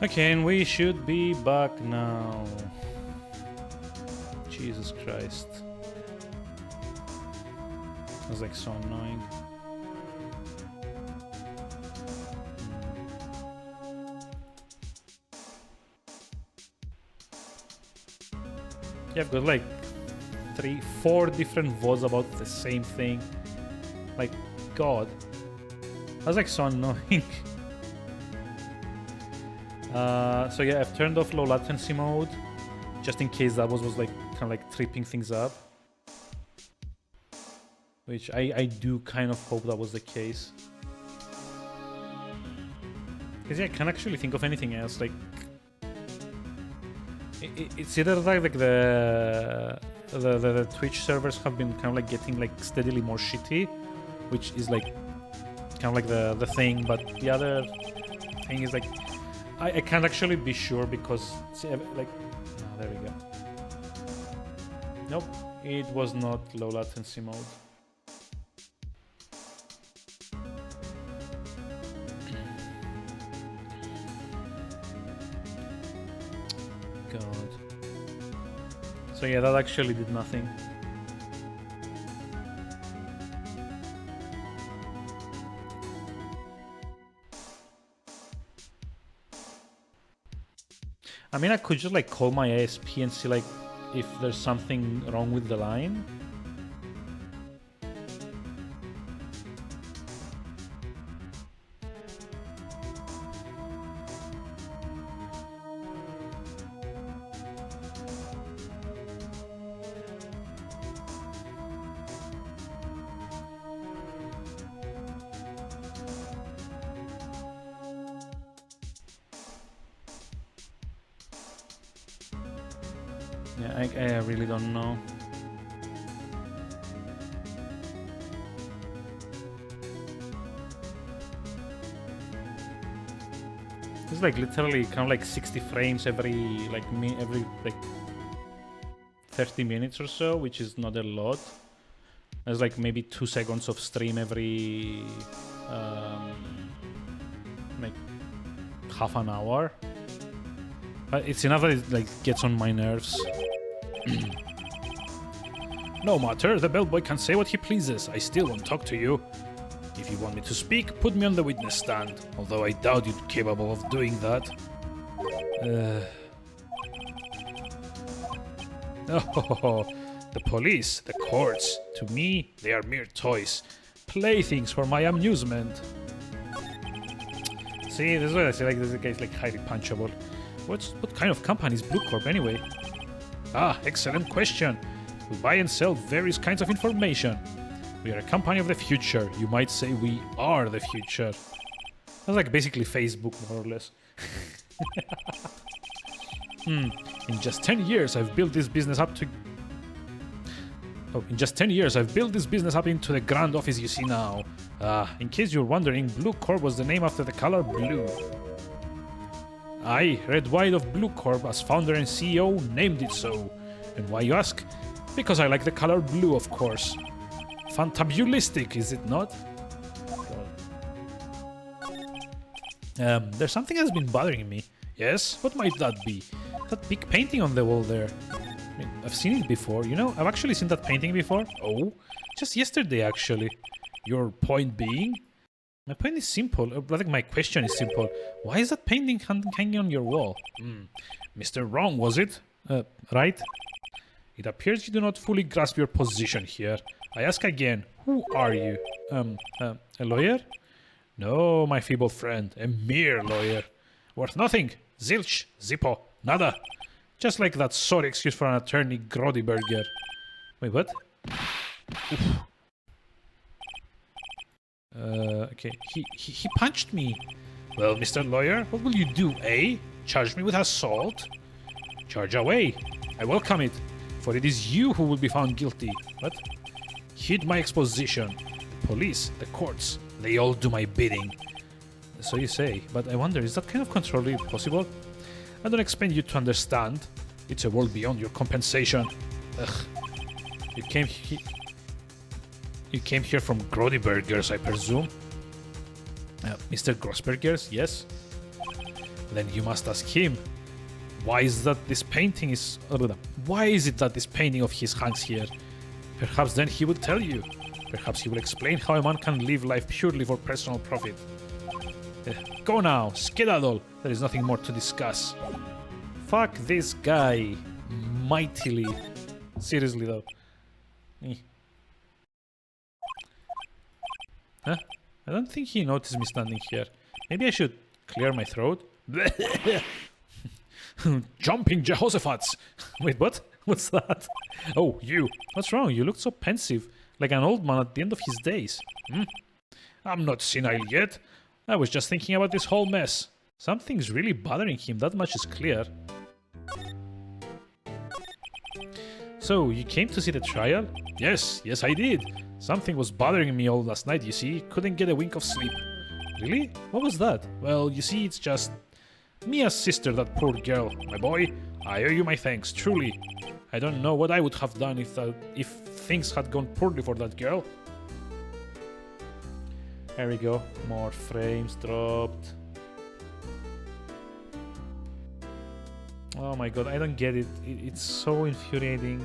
Okay, and we should be back now. Jesus Christ. That's like so annoying. Yeah, I've got like 3-4 different votes about the same thing. Like, God. That's like so annoying. So yeah, I've turned off low latency mode just in case that was like kind of like tripping things up. Which I do kind of hope that was the case. Because yeah, I can't actually think of anything else. Like, it's either like the Twitch servers have been kind of like getting like steadily more shitty, which is like kind of like the thing, but the other thing is like I can't actually be sure because like there we go. Nope, it was not low latency mode. God. So yeah, that actually did nothing. I mean, I could just like call my ASP and see like if there's something wrong with the line. Yeah, I really don't know. It's like literally kind of like 60 frames every like 30 minutes or so, which is not a lot. There's like maybe 2 seconds of stream every like half an hour. But it's enough that it like gets on my nerves. No matter, the bellboy can say what he pleases. I still won't talk to you. If you want me to speak, put me on the witness stand. Although I doubt you're capable of doing that. Oh, the police, the courts. To me, they are mere toys. Playthings for my amusement. See, this is what I say, like, this guy's like highly punchable. What kind of company is Blue Corp anyway? Ah, excellent question. We buy and sell various kinds of information. We are a company of the future. You might say we are the future. That's like basically Facebook, more or less. In just 10 years, I've built this business up to... Oh, in just 10 years, I've built this business up into the grand office you see now. In case you're wondering, Blue Corp was the name after the color blue. I, Red White of Blue Corp, as founder and CEO, named it so. And why you ask? Because I like the color blue, of course. Fantabulistic, is it not? There's something that's been bothering me. Yes? What might that be? That big painting on the wall there. I mean, I've seen it before, you know? I've actually seen that painting before. Oh? Just yesterday, actually. Your point being? My point is simple. Rather, my question is simple. Why is that painting hanging on your wall? Mr. Wrong, was it? Right? It appears you do not fully grasp your position here. I ask again, who are you? A lawyer? No, my feeble friend, a mere lawyer. Worth nothing. Zilch, zippo, nada. Just like that sorry excuse for an attorney, Grodiberger. Wait, what? Oof. Okay, he punched me. Well, Mr. Lawyer, what will you do, eh? Charge me with assault? Charge away. I welcome it, for it is you who will be found guilty. What? Heed my exposition. Police, the courts, they all do my bidding. So you say, but I wonder, is that kind of control really possible? I don't expect you to understand. It's a world beyond your compensation. Ugh. You came here from Grodibergers, I presume? Mr. Grossbergers, yes? Then you must ask him. Why is that this painting is... Why is it that this painting of his hangs here? Perhaps then he will tell you. Perhaps he will explain how a man can live life purely for personal profit. Go now, skedaddle. There is nothing more to discuss. Fuck this guy. Mightily. Seriously though. Huh? I don't think he noticed me standing here. Maybe I should clear my throat. Jumping Jehoshaphat's. Wait, what? What's that? Oh, you. What's wrong? You look so pensive, like an old man at the end of his days. I'm not senile yet. I was just thinking about this whole mess. Something's really bothering him, that much is clear. So, you came to see the trial? Yes, I did. Something was bothering me all last night, you see. Couldn't get a wink of sleep. Really? What was that? Well, you see, it's just... Mia's sister, that poor girl. My boy, I owe you my thanks, truly. I don't know what I would have done if things had gone poorly for that girl. There we go. More frames dropped. Oh my god, I don't get it. It's so infuriating.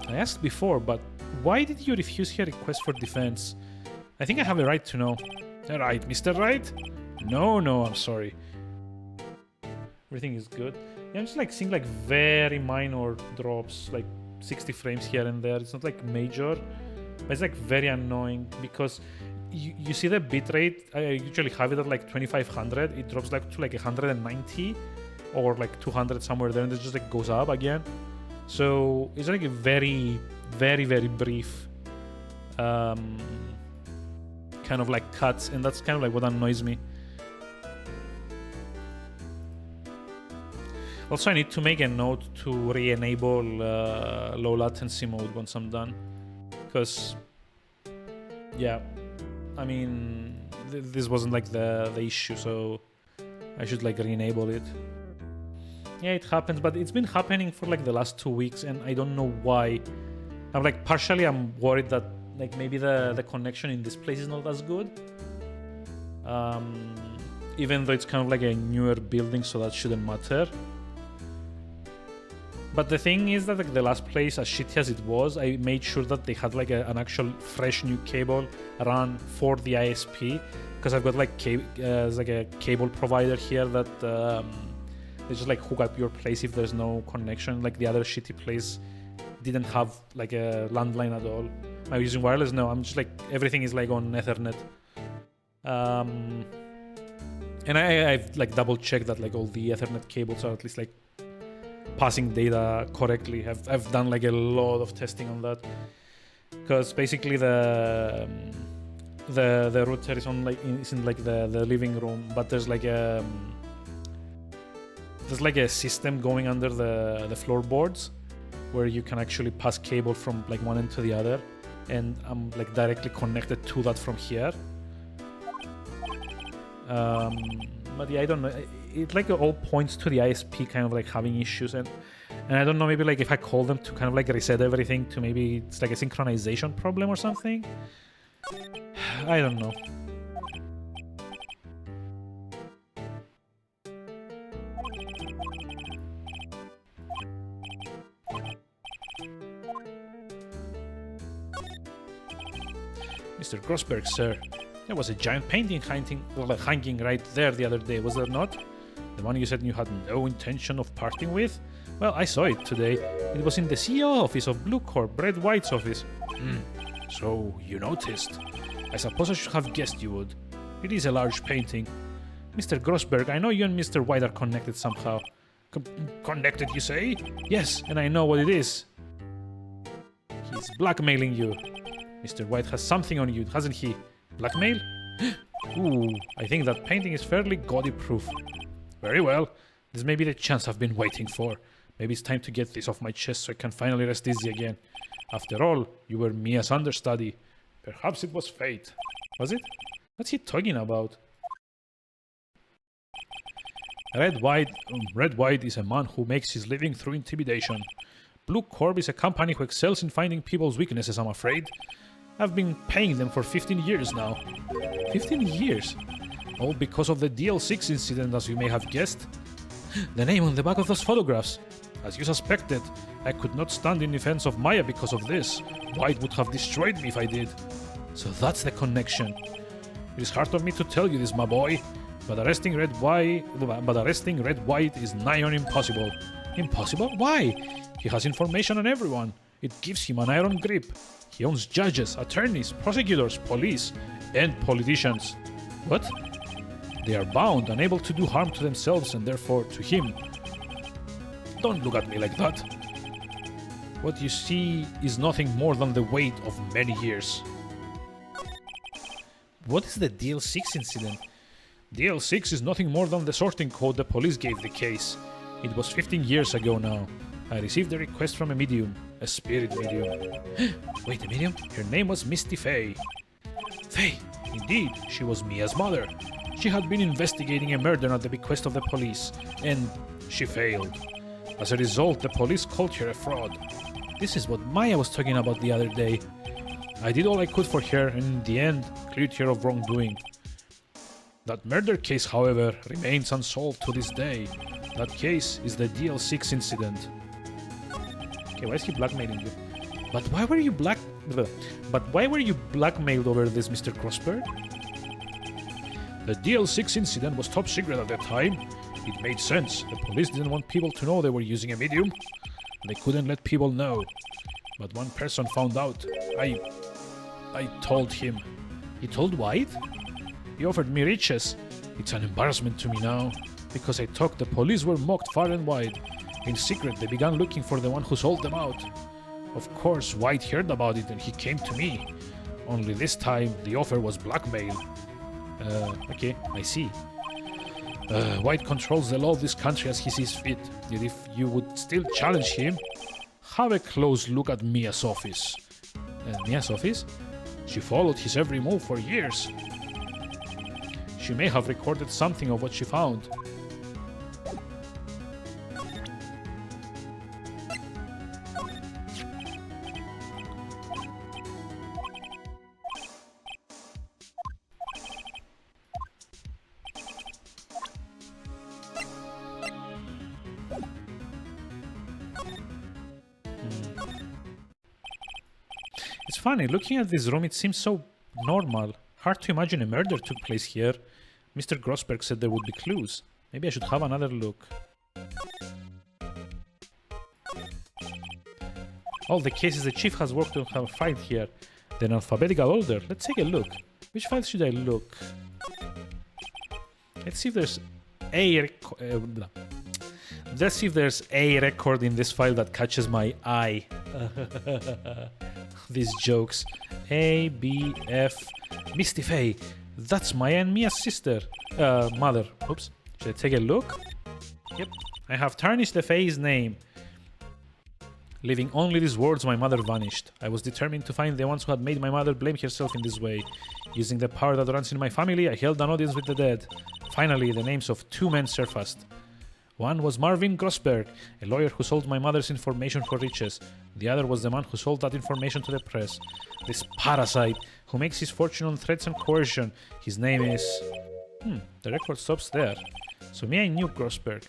I asked before, but why did you refuse her request for defense? I think I have a right to know. Right, Mr. Wright? No, I'm sorry. Everything is good. Yeah, I'm just like seeing like very minor drops, like 60 frames here and there. It's not like major, but it's like very annoying because you see the bitrate. I usually have it at like 2500. It drops like to like 190 or like 200 somewhere there, and it just like goes up again. So it's like a very brief kind of like cuts, and that's kind of like what annoys me. Also, I need to make a note to re-enable low latency mode once I'm done, because yeah, I mean this wasn't like the issue, so I should like re-enable it. Yeah, it happens, but it's been happening for like the last 2 weeks, and I don't know why. I'm like partially I'm worried that like maybe the connection in this place is not as good. Even though it's kind of like a newer building, so that shouldn't matter. But the thing is that like the last place, as shitty as it was, I made sure that they had like an actual fresh new cable run for the ISP, because I've got like there's like a cable provider here that they just like hook up your place if there's no connection. Like the other shitty place didn't have like a landline at all. I'm using wireless now. I'm just like everything is like on Ethernet. And I've like double checked that like all the Ethernet cables are at least like passing data correctly. I've done like a lot of testing on that, because basically the router is on like is in like the living room, but there's like a system going under the floorboards where you can actually pass cable from like one end to the other, and I'm like directly connected to that from here. But yeah, I don't know. It like all points to the ISP kind of like having issues, and I don't know, maybe like if I call them to kind of like reset everything to maybe it's like a synchronization problem or something. I don't know. Mr. Grossberg, sir. There was a giant painting hanging right there the other day, was there not? The one you said you had no intention of parting with? Well, I saw it today. It was in the CEO office of Blue Corp, Brad White's office. So, you noticed. I suppose I should have guessed you would. It is a large painting. Mr. Grossberg, I know you and Mr. White are connected somehow. Connected, you say? Yes, and I know what it is. He's blackmailing you. Mr. White has something on you, hasn't he? Blackmail? Ooh, I think that painting is fairly gaudy proof. Very well. This may be the chance I've been waiting for. Maybe it's time to get this off my chest so I can finally rest easy again. After all, you were Mia's understudy. Perhaps it was fate. Was it? What's he talking about? Red White is a man who makes his living through intimidation. Blue Corp is a company who excels in finding people's weaknesses, I'm afraid. I've been paying them for 15 years now. 15 years? All because of the DL6 incident, as you may have guessed. The name on the back of those photographs. As you suspected, I could not stand in defense of Maya because of this. White would have destroyed me if I did. So that's the connection. It is hard of me to tell you this, my boy, but arresting Red White is nigh on impossible. Impossible? Why? He has information on everyone. It gives him an iron grip. He owns judges, attorneys, prosecutors, police, and politicians. What? They are bound, unable to do harm to themselves and therefore to him. Don't look at me like that. What you see is nothing more than the weight of many years. What is the DL6 incident? DL6 is nothing more than the sorting code the police gave the case. It was 15 years ago now. I received a request from a medium, a spirit medium. Wait, a medium? Her name was Misty Faye. Faye? Indeed, she was Mia's mother. She had been investigating a murder at the bequest of the police, and she failed. As a result, the police called her a fraud. This is what Maya was talking about the other day. I did all I could for her, and in the end, cleared her of wrongdoing. That murder case, however, remains unsolved to this day. That case is the DL6 incident. Okay, why is he blackmailing you? But why were you blackmailed over this, Mr. Crossberg? The DL6 incident was top secret at the time. It made sense. The police didn't want people to know they were using a medium. They couldn't let people know. But one person found out. I told him. He told White? He offered me riches. It's an embarrassment to me now. Because I talked, the police were mocked far and wide. In secret, they began looking for the one who sold them out. Of course, White heard about it and he came to me. Only this time, the offer was blackmail. Okay, I see. White controls the law of this country as he sees fit. Yet if you would still challenge him, have a close look at Mia's office. Mia's office? She followed his every move for years. She may have recorded something of what she found. It's funny, looking at this room, it seems so normal. Hard to imagine a murder took place here. Mr. Grossberg said there would be clues. Maybe I should have another look. All the cases the chief has worked on have filed here. They're in alphabetical order. Let's take a look. Which file should I look? Let's see if there's let's see if there's a record in this file that catches my eye. These jokes. A, B, F, Misty Faye. That's Maya and Mia's sister. Mother. Oops. Should I take a look? Yep. I have tarnished the Faye's name. Leaving only these words, my mother vanished. I was determined to find the ones who had made my mother blame herself in this way. Using the power that runs in my family, I held an audience with the dead. Finally, the names of two men surfaced. One was Marvin Grossberg, a lawyer who sold my mother's information for riches. The other was the man who sold that information to the press. This parasite, who makes his fortune on threats and coercion. His name is... the record stops there. So me, I knew Grossberg.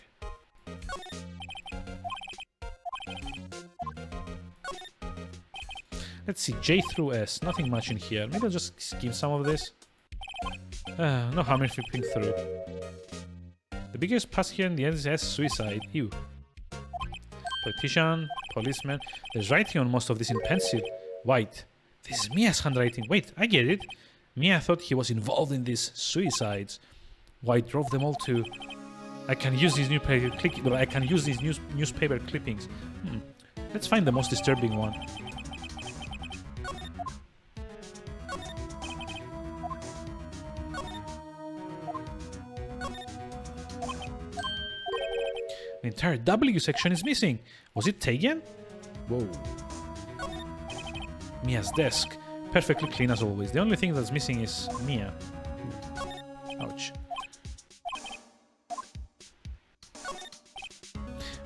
Let's see, J through S. Nothing much in here. Maybe I'll just skim some of this. No harm in flipping through. The biggest pass here in the end is S, suicide. Ew. Politician, policeman. There's writing on most of this in pencil. White. This is Mia's handwriting. Wait, I get it. Mia thought he was involved in these suicides. White drove them all to... I can use these newspaper clippings. Let's find the most disturbing one. The entire W section is missing. Was it taken? Whoa. Mia's desk. Perfectly clean as always. The only thing that's missing is Mia. Ouch.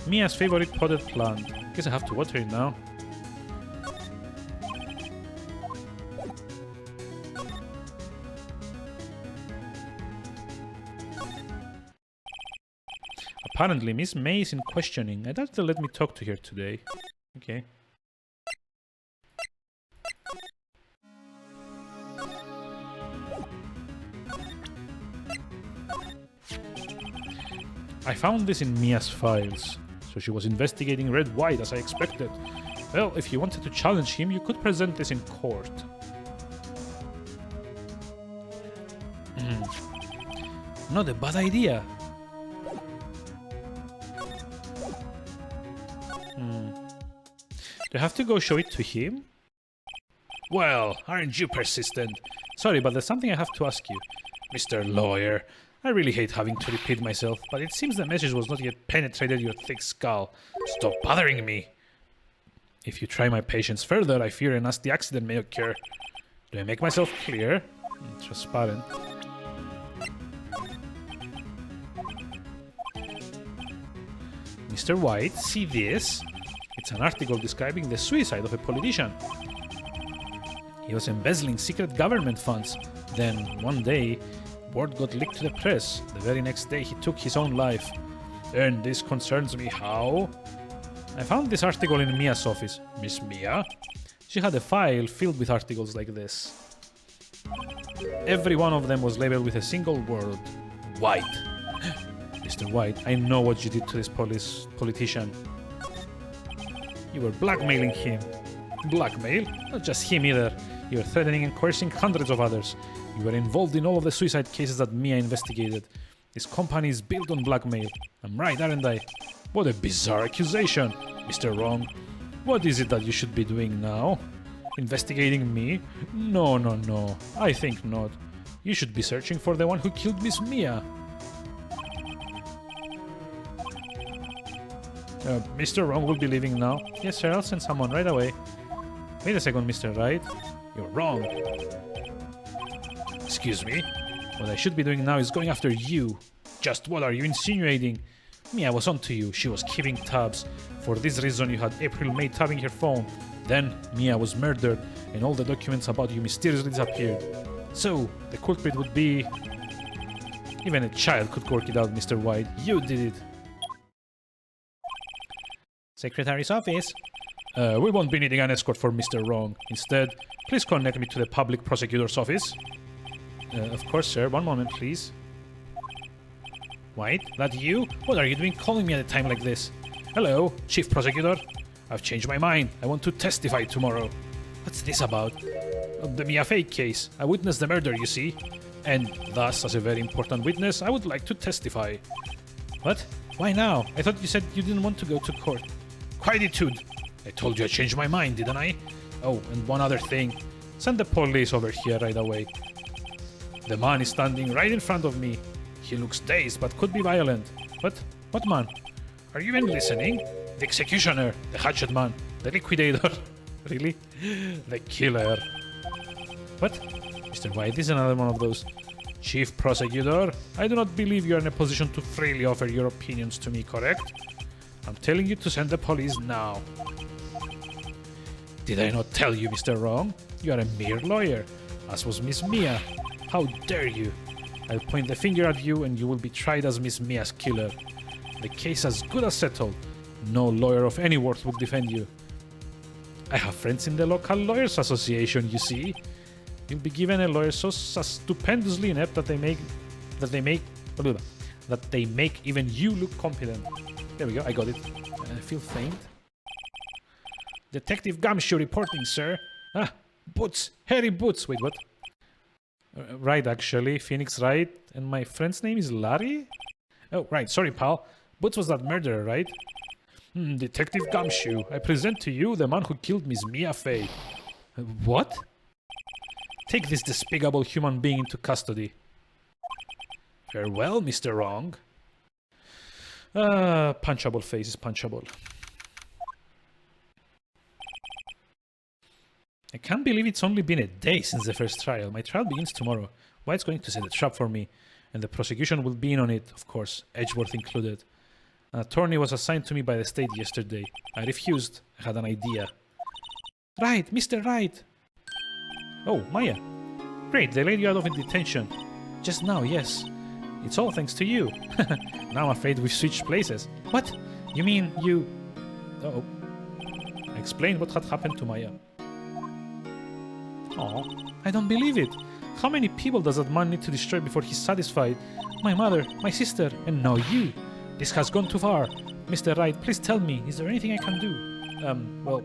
Mia's favorite potted plant. Guess I have to water it now. Apparently, Miss May is in questioning. I doubt they'll let me talk to her today. Okay. I found this in Mia's files. So she was investigating Red White as I expected. Well, if you wanted to challenge him, you could present this in court. Not a bad idea. Do I have to go show it to him? Well, aren't you persistent? Sorry, but there's something I have to ask you. Mr. Lawyer, I really hate having to repeat myself, but it seems the message was not yet penetrated your thick skull. Stop bothering me! If you try my patience further, I fear a nasty accident may occur. Do I make myself clear? Transparent. Mr. White, see this? It's an article describing the suicide of a politician. He was embezzling secret government funds. Then, one day, word got leaked to the press. The very next day, he took his own life. And this concerns me how? I found this article in Mia's office. Miss Mia? She had a file filled with articles like this. Every one of them was labeled with a single word. White. Mr. White, I know what you did to this politician. You were blackmailing him. Blackmail? Not just him either. You were threatening and coercing hundreds of others. You were involved in all of the suicide cases that Mia investigated. This company is built on blackmail. I'm right, aren't I? What a bizarre accusation, Mr. Wrong. What is it that you should be doing now? Investigating me? No, no, no. I think not. You should be searching for the one who killed Miss Mia. Mr. Wrong will be leaving now. Yes, sir, I'll send someone right away. Wait a second, Mr. Wright. You're wrong. Excuse me? What I should be doing now is going after you. Just what are you insinuating? Mia was onto you. She was keeping tabs. For this reason, you had April May tapping her phone. Then, Mia was murdered, and all the documents about you mysteriously disappeared. So, the culprit would be... Even a child could work it out, Mr. White. You did it. Secretary's office. We won't be needing an escort for Mr. Wrong. Instead, please connect me to the public prosecutor's office. Of course, sir. One moment, please. White, that you? What are you doing calling me at a time like this? Hello, Chief Prosecutor. I've changed my mind. I want to testify tomorrow. What's this about? The Mia Fake case. I witnessed the murder, you see. And thus, as a very important witness, I would like to testify. What? Why now? I thought you said you didn't want to go to court. Quietude! I told you I changed my mind, didn't I? Oh, and one other thing. Send the police over here right away. The man is standing right in front of me. He looks dazed but could be violent. What man? Are you even listening? The executioner, the hatchet man, the liquidator. Really? The killer. What? Mr. White is another one of those. Chief Prosecutor, I do not believe you are in a position to freely offer your opinions to me, correct? I'm telling you to send the police now. Did I not tell you, Mr. Wrong? You are a mere lawyer, as was Miss Mia. How dare you? I'll point the finger at you and you will be tried as Miss Mia's killer. The case as good as settled. No lawyer of any worth would defend you. I have friends in the local lawyers association, you see. You'll be given a lawyer so stupendously inept that they make even you look competent. There we go, I got it. I feel faint. Detective Gumshoe reporting, sir. Ah, Boots, Harry Boots. Wait, what? Right, actually, Phoenix Wright, and my friend's name is Larry? Oh, right, sorry, pal. Boots was that murderer, right? Detective Gumshoe, I present to you the man who killed Miss Mia Fey. What? Take this despicable human being into custody. Farewell, Mr. Wrong. Punchable face is punchable. I can't believe it's only been a day since the first trial. My trial begins tomorrow. White's going to set a trap for me, and the prosecution will be in on it, of course, Edgeworth included. An attorney was assigned to me by the state yesterday. I refused. I had an idea. Right, Mr. Wright! Oh, Maya. Great, they laid you out of detention. Just now, yes. It's all thanks to you. Now I'm afraid we've switched places. What? You mean you... Uh-oh. I explained what had happened to Maya. Oh, I don't believe it. How many people does that man need to destroy before he's satisfied? My mother, my sister, and now you. This has gone too far. Mr. Wright, please tell me, is there anything I can do? Well...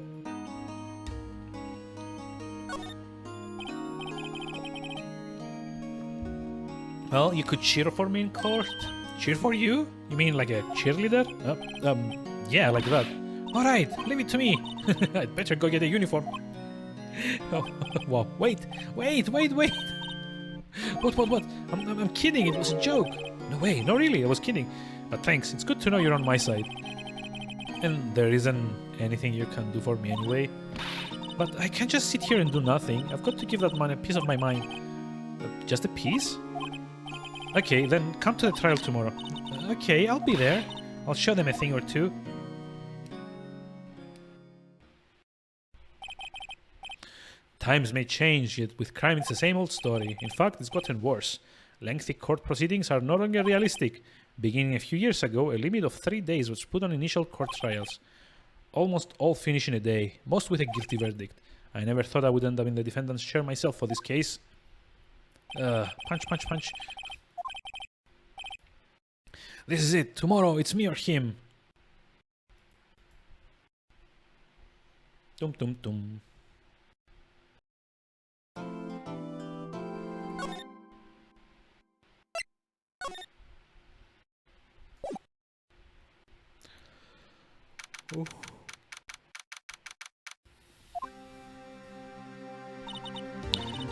Well, you could cheer for me in court. Cheer for you? You mean like a cheerleader? Yeah, like that. Alright, leave it to me. I'd better go get a uniform. Oh, wow, wait. What? I'm kidding, it was a joke. No way, no really, I was kidding. But thanks, it's good to know you're on my side. And there isn't anything you can do for me anyway. But I can't just sit here and do nothing. I've got to give that man a piece of my mind. Just a piece? Okay, then come to the trial tomorrow. Okay, I'll be there. I'll show them a thing or two. Times may change, yet with crime it's the same old story. In fact, it's gotten worse. Lengthy court proceedings are no longer realistic. Beginning a few years ago, a limit of 3 days was put on initial court trials. Almost all finish in a day, most with a guilty verdict. I never thought I would end up in the defendant's chair myself for this case. Punch. This is it. Tomorrow, it's me or him. Dum. Ooh.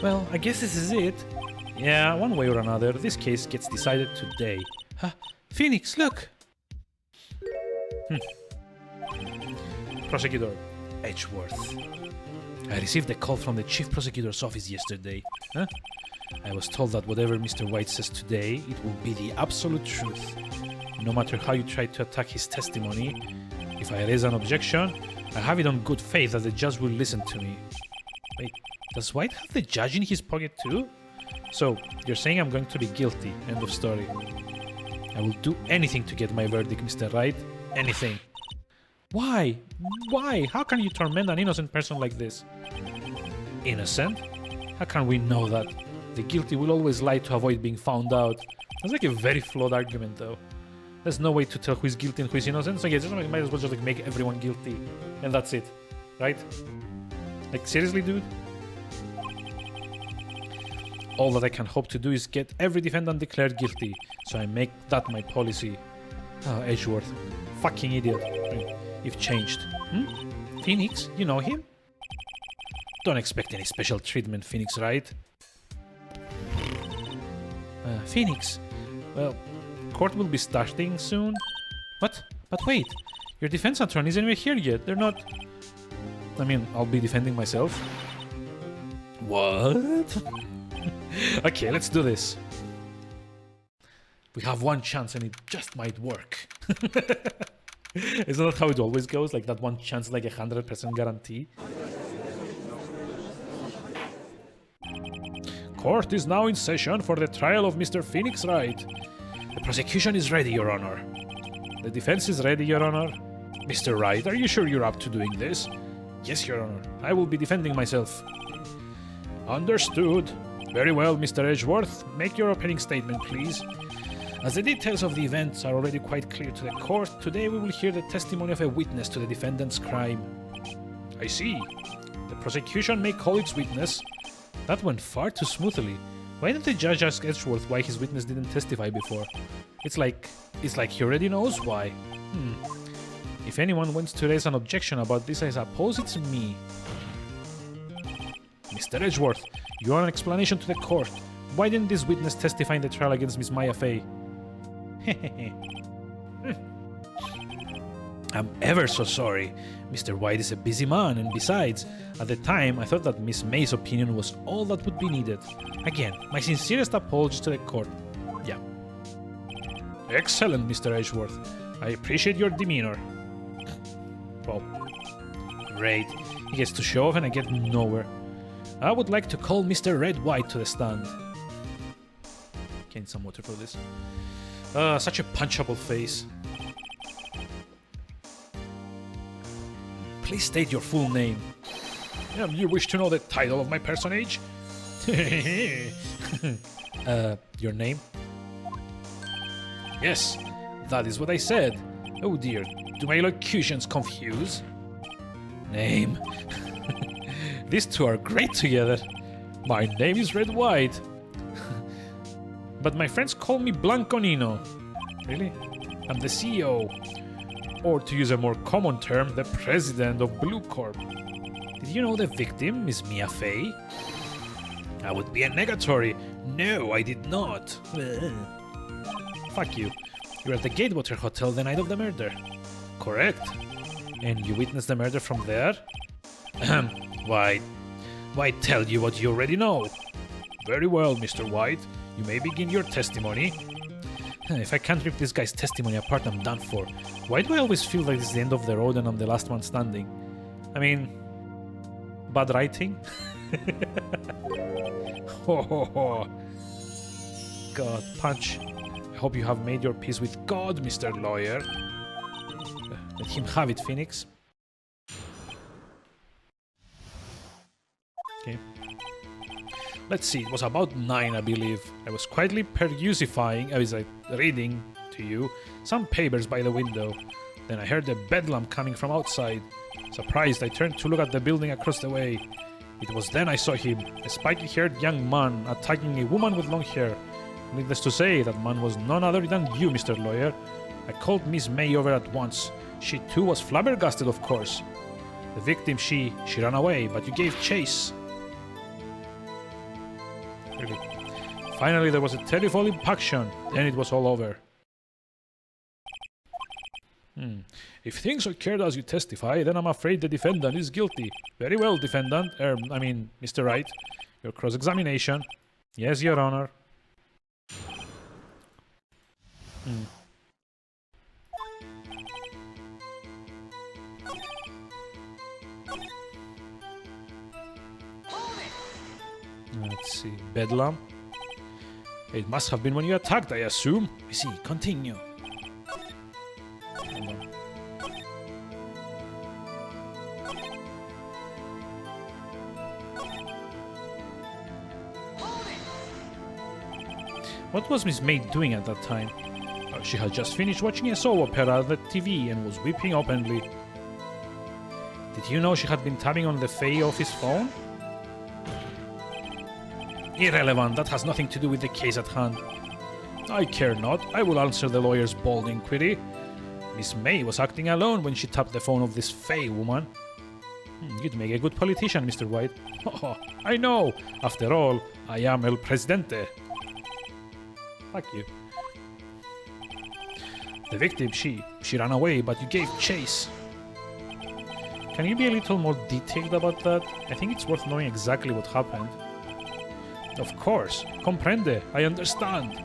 Well, I guess this is it. Yeah, one way or another, this case gets decided today. Huh? Phoenix, look! Prosecutor Edgeworth. I received a call from the Chief Prosecutor's office yesterday. Huh? I was told that whatever Mr. White says today, it will be the absolute truth. No matter how you try to attack his testimony, if I raise an objection, I have it on good faith that the judge will listen to me. Wait, does White have the judge in his pocket too? So, you're saying I'm going to be guilty, end of story. I will do anything to get my verdict, Mr. Wright. Anything. Why? Why? How can you torment an innocent person like this? Innocent? How can we know that? The guilty will always lie to avoid being found out. That's like a very flawed argument, though. There's no way to tell who is guilty and who is innocent, so yeah, just might as well just like make everyone guilty. And that's it. Right? Like, seriously, dude? All that I can hope to do is get every defendant declared guilty, so I make that my policy. Oh, Edgeworth. Fucking idiot. You've changed. Phoenix? You know him? Don't expect any special treatment, Phoenix, right? Phoenix. Well, court will be starting soon. What? But wait. Your defense attorney isn't even here yet. They're not... I mean, I'll be defending myself. What? Okay, let's do this. We have one chance and it just might work. Isn't that how it always goes? Like that one chance, like 100% guarantee? Court is now in session for the trial of Mr. Phoenix Wright. The prosecution is ready, Your Honor. The defense is ready, Your Honor. Mr. Wright, are you sure you're up to doing this? Yes, Your Honor. I will be defending myself. Understood. Very well, Mr. Edgeworth. Make your opening statement, please. As the details of the events are already quite clear to the court, today we will hear the testimony of a witness to the defendant's crime. I see. The prosecution may call its witness. That went far too smoothly. Why didn't the judge ask Edgeworth why his witness didn't testify before? It's like he already knows why. If anyone wants to raise an objection about this, I suppose it's me. Mr. Edgeworth, you want an explanation to the court. Why didn't this witness testify in the trial against Miss Maya Fey? I'm ever so sorry. Mr. White is a busy man, and besides, at the time, I thought that Miss May's opinion was all that would be needed. Again, my sincerest apologies to the court. Yeah. Excellent, Mr. Edgeworth. I appreciate your demeanor. Well, great. He gets to show off and I get nowhere. I would like to call Mr. Red White to the stand. Getting some water for this. Such a punchable face. Please state your full name. You wish to know the title of my personage? Your name? Yes, that is what I said. Oh dear, do my locutions confuse? Name. These two are great together. My name is Red White. But my friends call me Blanconino. Really? I'm the CEO. Or to use a more common term, the president of Blue Corp. Did you know the victim is Mia Fey? I would be a negatory. No, I did not. Fuck you. You were at the Gatewater Hotel the night of the murder. Correct. And you witnessed the murder from there? Why tell you what you already know? Very well, Mr. White. You may begin your testimony. If I can't rip this guy's testimony apart, I'm done for. Why do I always feel like it's the end of the road and I'm the last one standing? I mean, bad writing? God, punch. I hope you have made your peace with God, Mr. Lawyer. Let him have it, Phoenix. Okay. Let's see, it was about 9, I believe. I was quietly reading to you some papers by the window. Then I heard a bedlam coming from outside. Surprised, I turned to look at the building across the way. It was then I saw him, a spiky-haired young man attacking a woman with long hair. Needless to say, that man was none other than you, Mr. Lawyer. I called Miss May over at once. She too was flabbergasted, of course. The victim, she ran away, but you gave chase. Really. Finally, there was a terrible impaction. Then it was all over. If things occurred as you testify, then I'm afraid the defendant is guilty. Very well, defendant. Mr. Wright. Your cross-examination. Yes, Your Honor. Let's see. Bedlam. It must have been when you attacked, I assume. I see. Continue. What was Miss May doing at that time? She had just finished watching a soap opera on the TV and was weeping openly. Did you know she had been tapping on the Faye office phone? Irrelevant, that has nothing to do with the case at hand. I care not, I will answer the lawyer's bold inquiry. Miss May was acting alone when she tapped the phone of this Faye woman. You'd make a good politician, Mr. White. I know, after all, I am El Presidente. Fuck you. The victim, she ran away, but you gave chase. Can you be a little more detailed about that? I think it's worth knowing exactly what happened. Of course. Comprende. I understand.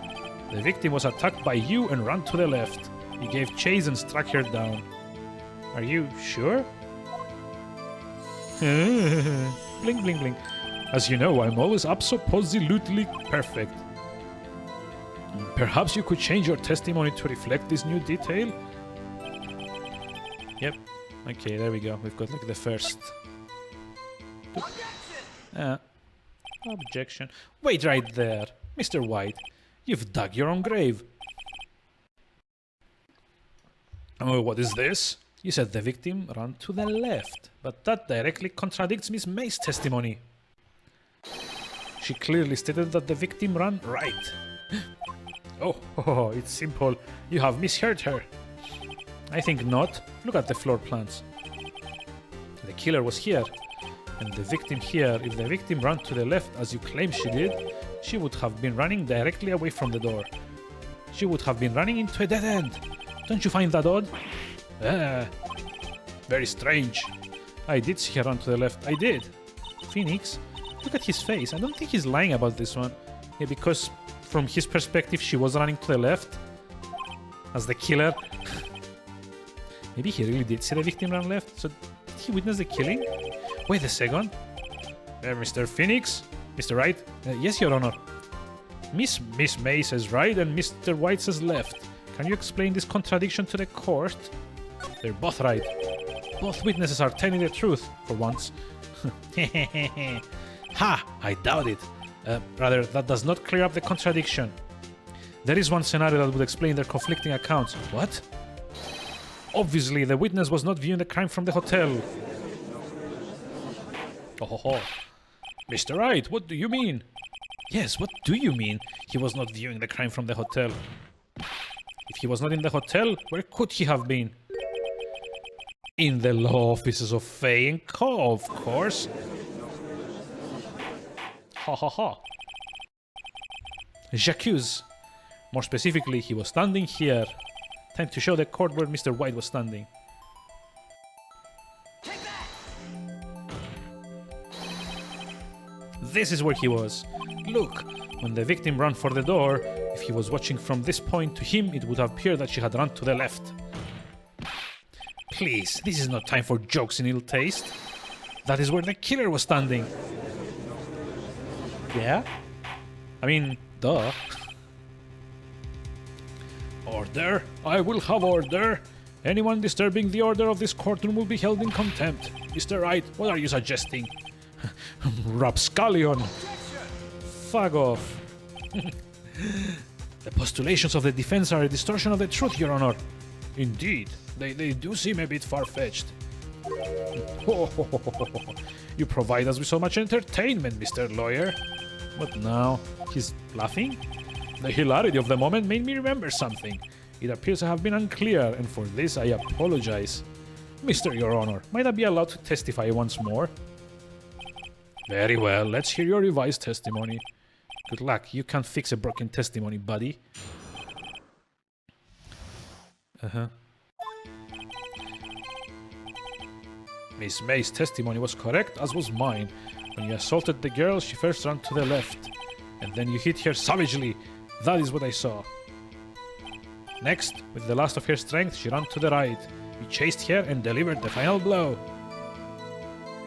The victim was attacked by you and ran to the left. You gave chase and struck her down. Are you sure? Bling, bling, bling. As you know, I'm always absolutely perfect. Perhaps you could change your testimony to reflect this new detail? Yep. Okay, there we go. We've got like the first... Objection. Wait right there. Mr. White, you've dug your own grave. Oh, what is this? You said the victim ran to the left, but that directly contradicts Miss May's testimony. She clearly stated that the victim ran right. Oh, it's simple. You have misheard her. I think not. Look at the floor plans. The killer was here, and the victim here. If the victim ran to the left as you claim she did, she would have been running directly away from the door. She would have been running into a dead end. Don't you find that odd? Very strange. I did see her run to the left. I did. Phoenix, look at his face. I don't think he's lying about this one. Yeah, because from his perspective, she was running to the left as the killer. Maybe he really did see the victim run left. So did he witness the killing? Wait a second. Mr. Phoenix? Mr. Wright? Yes, Your Honor. Miss May says right and Mr. White says left. Can you explain this contradiction to the court? They're both right. Both witnesses are telling the truth, for once. Ha! I doubt it. Rather, that does not clear up the contradiction. There is one scenario that would explain their conflicting accounts. What? Obviously, the witness was not viewing the crime from the hotel. Oh ho ho. Mr. Wright, what do you mean? Yes, what do you mean? He was not viewing the crime from the hotel. If he was not in the hotel, where could he have been? In the law offices of Fay and Co, of course. Ha ha ha. J'accuse. More specifically, he was standing here. Time to show the court where Mr. White was standing. This is where he was. Look, when the victim ran for the door, if he was watching from this point to him, it would appear that she had run to the left. Please, this is not time for jokes in ill taste. That is where the killer was standing. Yeah? I mean, duh. Order? I will have order. Anyone disturbing the order of this courtroom will be held in contempt. Mr. Wright, what are you suggesting? Rapscallion. Fuck off. The postulations of the defense are a distortion of the truth, Your Honor. Indeed, they do seem a bit far-fetched. You provide us with so much entertainment, Mr. Lawyer. What now? He's laughing? The hilarity of the moment made me remember something. It appears I have been unclear, and for this I apologize. Mr. Your Honor, might I be allowed to testify once more? Very well, let's hear your revised testimony. Good luck, you can't fix a broken testimony, buddy. Miss May's testimony was correct, as was mine. When you assaulted the girl, she first ran to the left, and then you hit her savagely. That is what I saw. Next, with the last of her strength, she ran to the right. You chased her and delivered the final blow.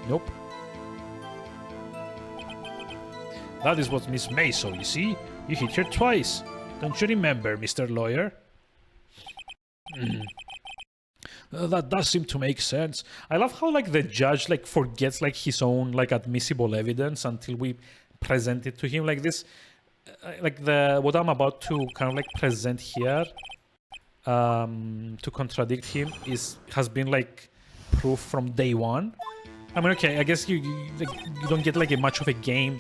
Nope. That is what Miss May saw, you see? You hit her twice. Don't you remember, Mr. Lawyer? That does seem to make sense. I love how the judge forgets his own admissible evidence until we present it to him like this. What I'm about to kind of present here to contradict him has been proof from day one. I mean, okay, I guess you don't get a much of a game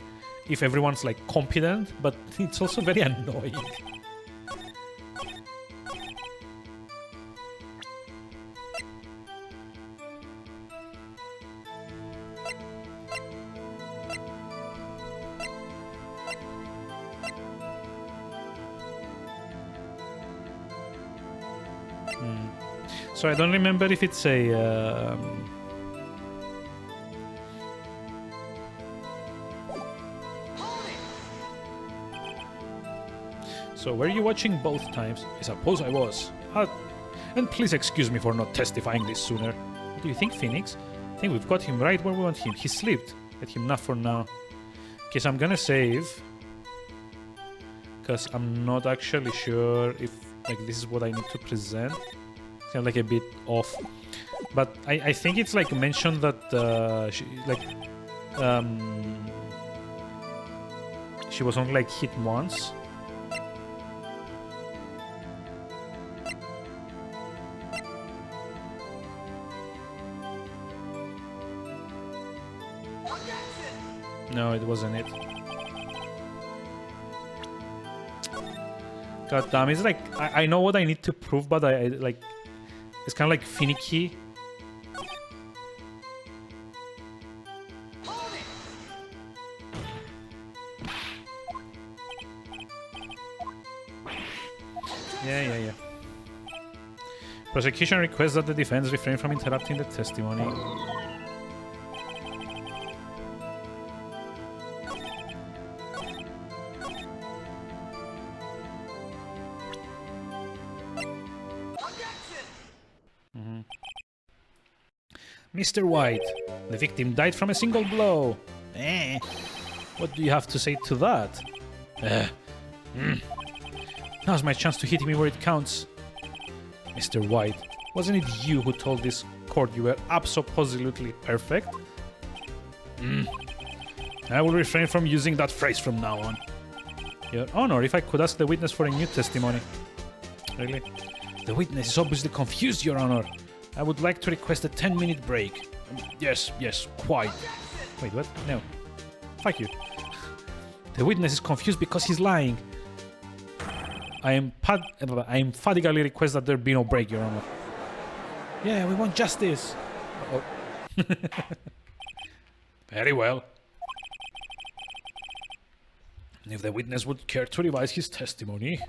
if everyone's competent, but it's also very annoying. So I don't remember if it's a So were you watching both times? I suppose I was. And please excuse me for not testifying this sooner. What do you think, Phoenix? I think we've got him right where we want him. He slipped. Let him nap for now. Okay, so I'm gonna save. Because I'm not actually sure if this is what I need to present. It's kind of a bit off. But I think it's mentioned that she was only hit once. No, it wasn't it. God damn, it's I know what I need to prove, but I it's kind of finicky. Yeah. Prosecution requests that the defense refrain from interrupting the testimony. Mr. White, the victim died from a single blow. What do you have to say to that? Now's my chance to hit me where it counts. Mr. White, wasn't it you who told this court you were absolutely perfect? I will refrain from using that phrase from now on. Your Honor, if I could ask the witness for a new testimony. Really? The witness is obviously confused, Your Honor. I would like to request a 10-minute break. Yes, quite. Wait, what? No. Fuck you. The witness is confused because he's lying. I emphatically request that there be no break, Your Honor. Yeah, we want justice. Uh-oh. Very well. If the witness would care to revise his testimony.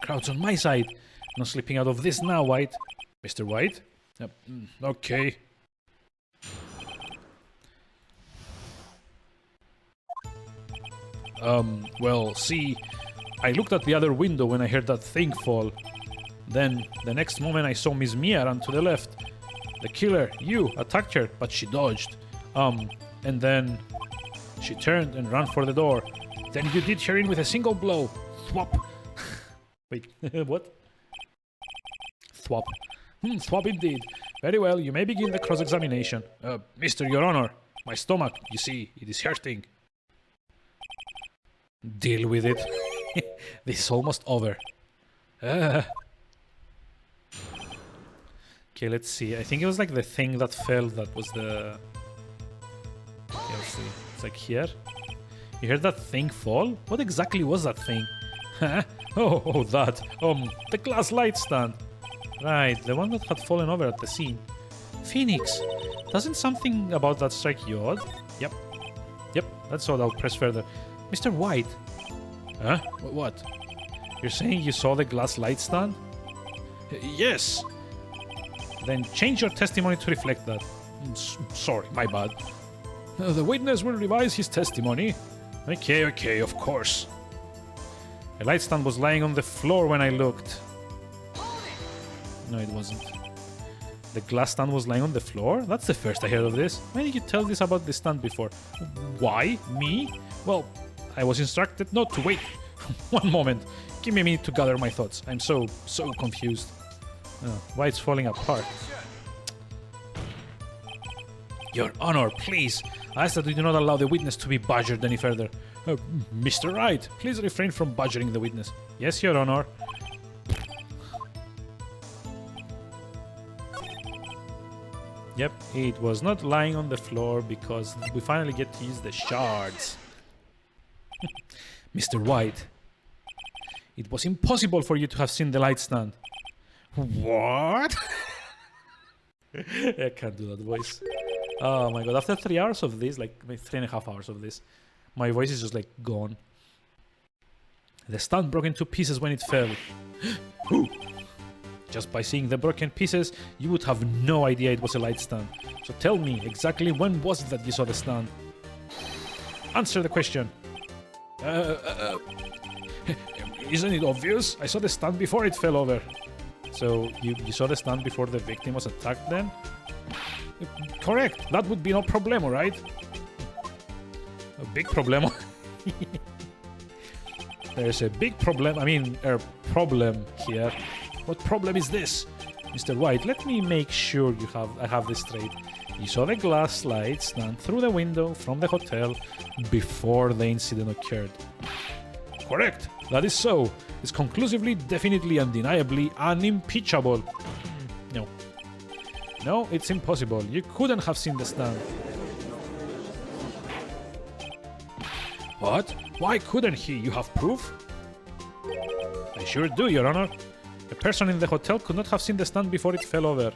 Crowd's on my side. No slipping out of this now, White. Mr. White? Yep. Okay. Well, see, I looked at the other window when I heard that thing fall. Then, the next moment I saw Miss Mia run to the left. The killer, you, attacked her, but she dodged. And then she turned and ran for the door. Then you did her in with a single blow. Thwop. Wait, what? Thwop. Thwop indeed. Very well, you may begin the cross-examination. Mr. Your Honor, my stomach, you see, it is hurting. Deal with it. This is almost over. Okay, let's see. I think it was like the thing that fell that was the... Okay, let's see. It's like here. You heard that thing fall? What exactly was that thing? Huh? Oh, that. The glass light stand. Right, the one that had fallen over at the scene. Phoenix, doesn't something about that strike you odd? Yep, that's what I'll press further. Mr. White. Huh? What? You're saying you saw the glass light stand? Yes. Then change your testimony to reflect that. Sorry, my bad. The witness will revise his testimony. Okay, of course. The light stand was lying on the floor when I looked. No, it wasn't. The glass stand was lying on the floor? That's the first I heard of this. Why did you tell this about the stand before? Why? Me? Well, I was instructed not to wait. One moment. Give me a minute to gather my thoughts. I'm so confused. Why it's falling apart? Your Honor, please. I ask that we do not allow the witness to be badgered any further. Mr. Wright, please refrain from badgering the witness. Yes, Your Honor. Yep, it was not lying on the floor because we finally get to use the shards. Mr. White, it was impossible for you to have seen the light stand. What? I can't do that voice. Oh my god, after 3 hours of this, like 3.5 hours of this, my voice is just like gone. The stand broke into pieces when it fell. Just by seeing the broken pieces, you would have no idea it was a light stand. So tell me, exactly when was it that you saw the stand? Answer the question. Isn't it obvious? I saw the stand before it fell over. So you saw the stand before the victim was attacked then? Correct. That would be no problemo, right? A big problemo. There's a big problem. I mean, a problem here. What problem is this? Mr. White, let me make sure I have this straight. You saw the glass light stand through the window from the hotel before the incident occurred. Correct. That is so. It's conclusively, definitely, undeniably unimpeachable. No. No, it's impossible. You couldn't have seen the stand. What? Why couldn't he? You have proof? I sure do, Your Honor. The person in the hotel could not have seen the stand before it fell over.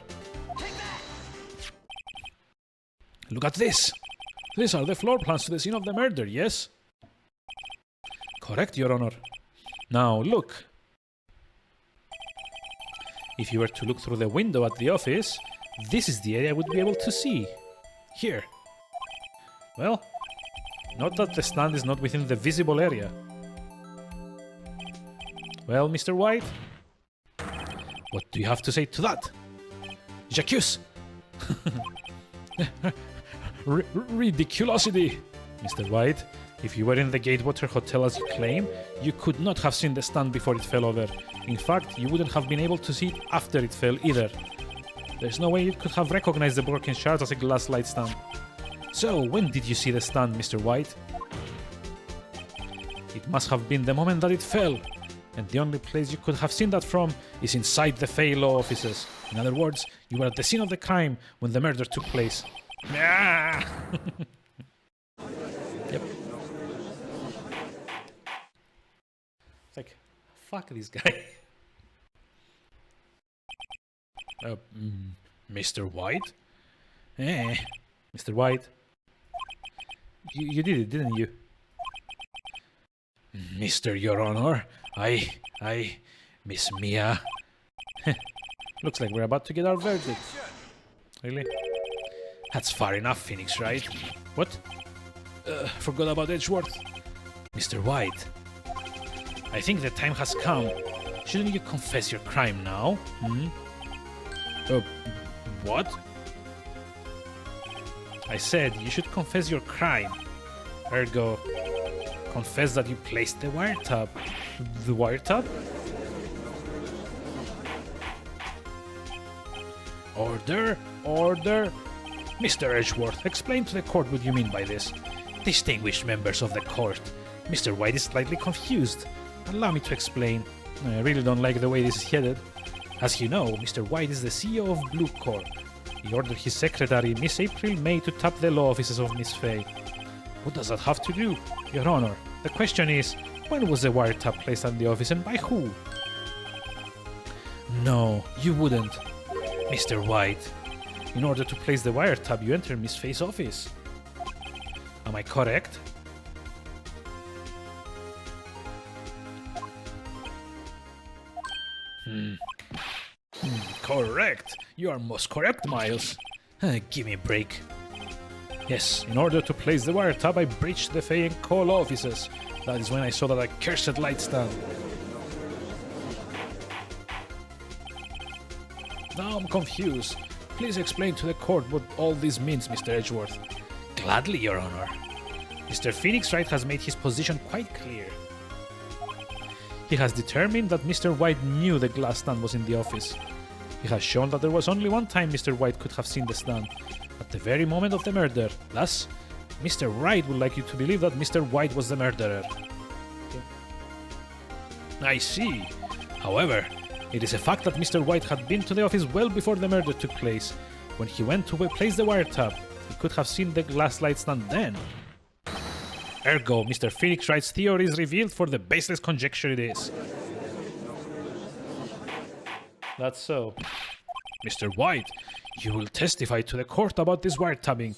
Look at this. These are the floor plans to the scene of the murder, yes? Correct, Your Honor. Now, look. If you were to look through the window at the office, this is the area I would be able to see. Here. Well, note that the stand is not within the visible area. Well, Mr. White, what do you have to say to that? J'accuse! Ridiculosity! Mr. White, If you were in the Gatewater Hotel as you claim, you could not have seen the stand before it fell over. In fact, you wouldn't have been able to see it after it fell either. There's no way you could have recognized the broken shards as a glass light stand. So, when did you see the stand, Mr. White? It must have been the moment that it fell. And the only place you could have seen that from is inside the Fey Law offices. In other words, you were at the scene of the crime when the murder took place. Yep. It's like, fuck this guy. Mr. White? Mr. White. You did it, didn't you? Mr. Your Honor, I, Miss Mia. Looks like we're about to get our verdict. Really? That's far enough, Phoenix, right? What? Forgot about Edgeworth. Mr. White. I think the time has come. Shouldn't you confess your crime now? What? I said you should confess your crime. Ergo, confess that you placed the wiretap. The wiretap? Order! Order! Mr. Edgeworth, explain to the court what you mean by this. Distinguished members of the court, Mr. White is slightly confused. Allow me to explain. I really don't like the way this is headed. As you know, Mr. White is the CEO of Blue Corp. He ordered his secretary, Miss April May, to tap the law offices of Miss Fay. What does that have to do? Your Honor, the question is, when was the wiretap placed at the office and by who? No, you wouldn't. Mr. White, in order to place the wiretap, you enter Miss Fay's office. Am I correct? Correct. You are most correct, Miles. Give me a break. Yes, in order to place the wiretap, I breached the Fay and Cole offices. That is when I saw that accursed light stand. Now I'm confused. Please explain to the court what all this means, Mr. Edgeworth. Gladly, Your Honor. Mr. Phoenix Wright has made his position quite clear. He has determined that Mr. White knew the glass stand was in the office. He has shown that there was only one time Mr. White could have seen the stand, at the very moment of the murder. Thus, Mr. Wright would like you to believe that Mr. White was the murderer. I see. However, it is a fact that Mr. White had been to the office well before the murder took place. When he went to place the wiretap, he could have seen the glass light stand then. Ergo, Mr. Phoenix Wright's theory is revealed for the baseless conjecture it is. That's so. Mr. White, you will testify to the court about this wiretapping.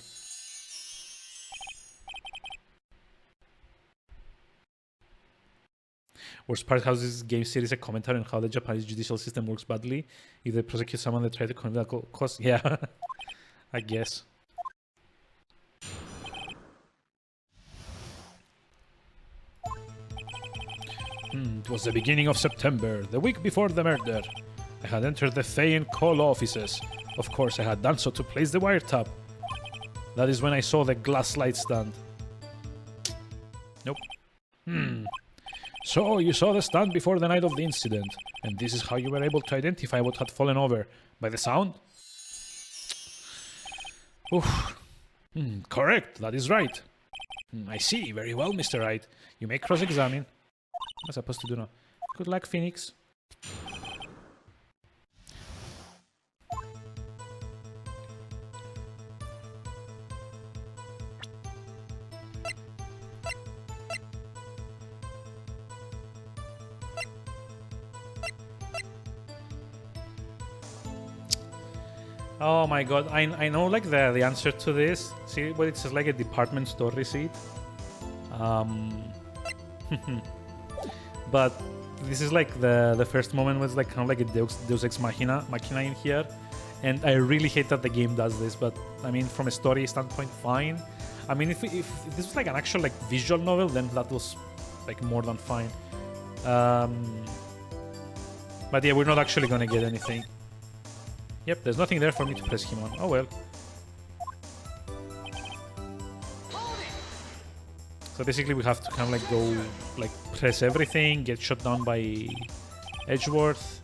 Worst part, how this game series a commentary on how the Japanese judicial system works badly. If they prosecute someone, they try to convict cause. Yeah, I guess. It was the beginning of September, the week before the murder. I had entered the Fay and Cole offices. Of course, I had done so to place the wiretap. That is when I saw the glass light stand. Nope. So, you saw the stand before the night of the incident, and this is how you were able to identify what had fallen over. By the sound? Oof. Correct, that is right. I see, very well, Mr. Wright. You may cross-examine. What am I supposed to do now? Good luck, Phoenix. Oh my god, I know like the answer to this. See what it says, like a department store receipt. But this is like the first moment was like kind of like a Deus Ex Machina in here. And I really hate that the game does this, but I mean from a story standpoint, fine. I mean if this was like an actual like visual novel, then that was like more than fine. But yeah, we're not actually gonna get anything. Yep, there's nothing there for me to press him on. Oh well. So basically we have to kind of like go, like press everything, get shot down by Edgeworth.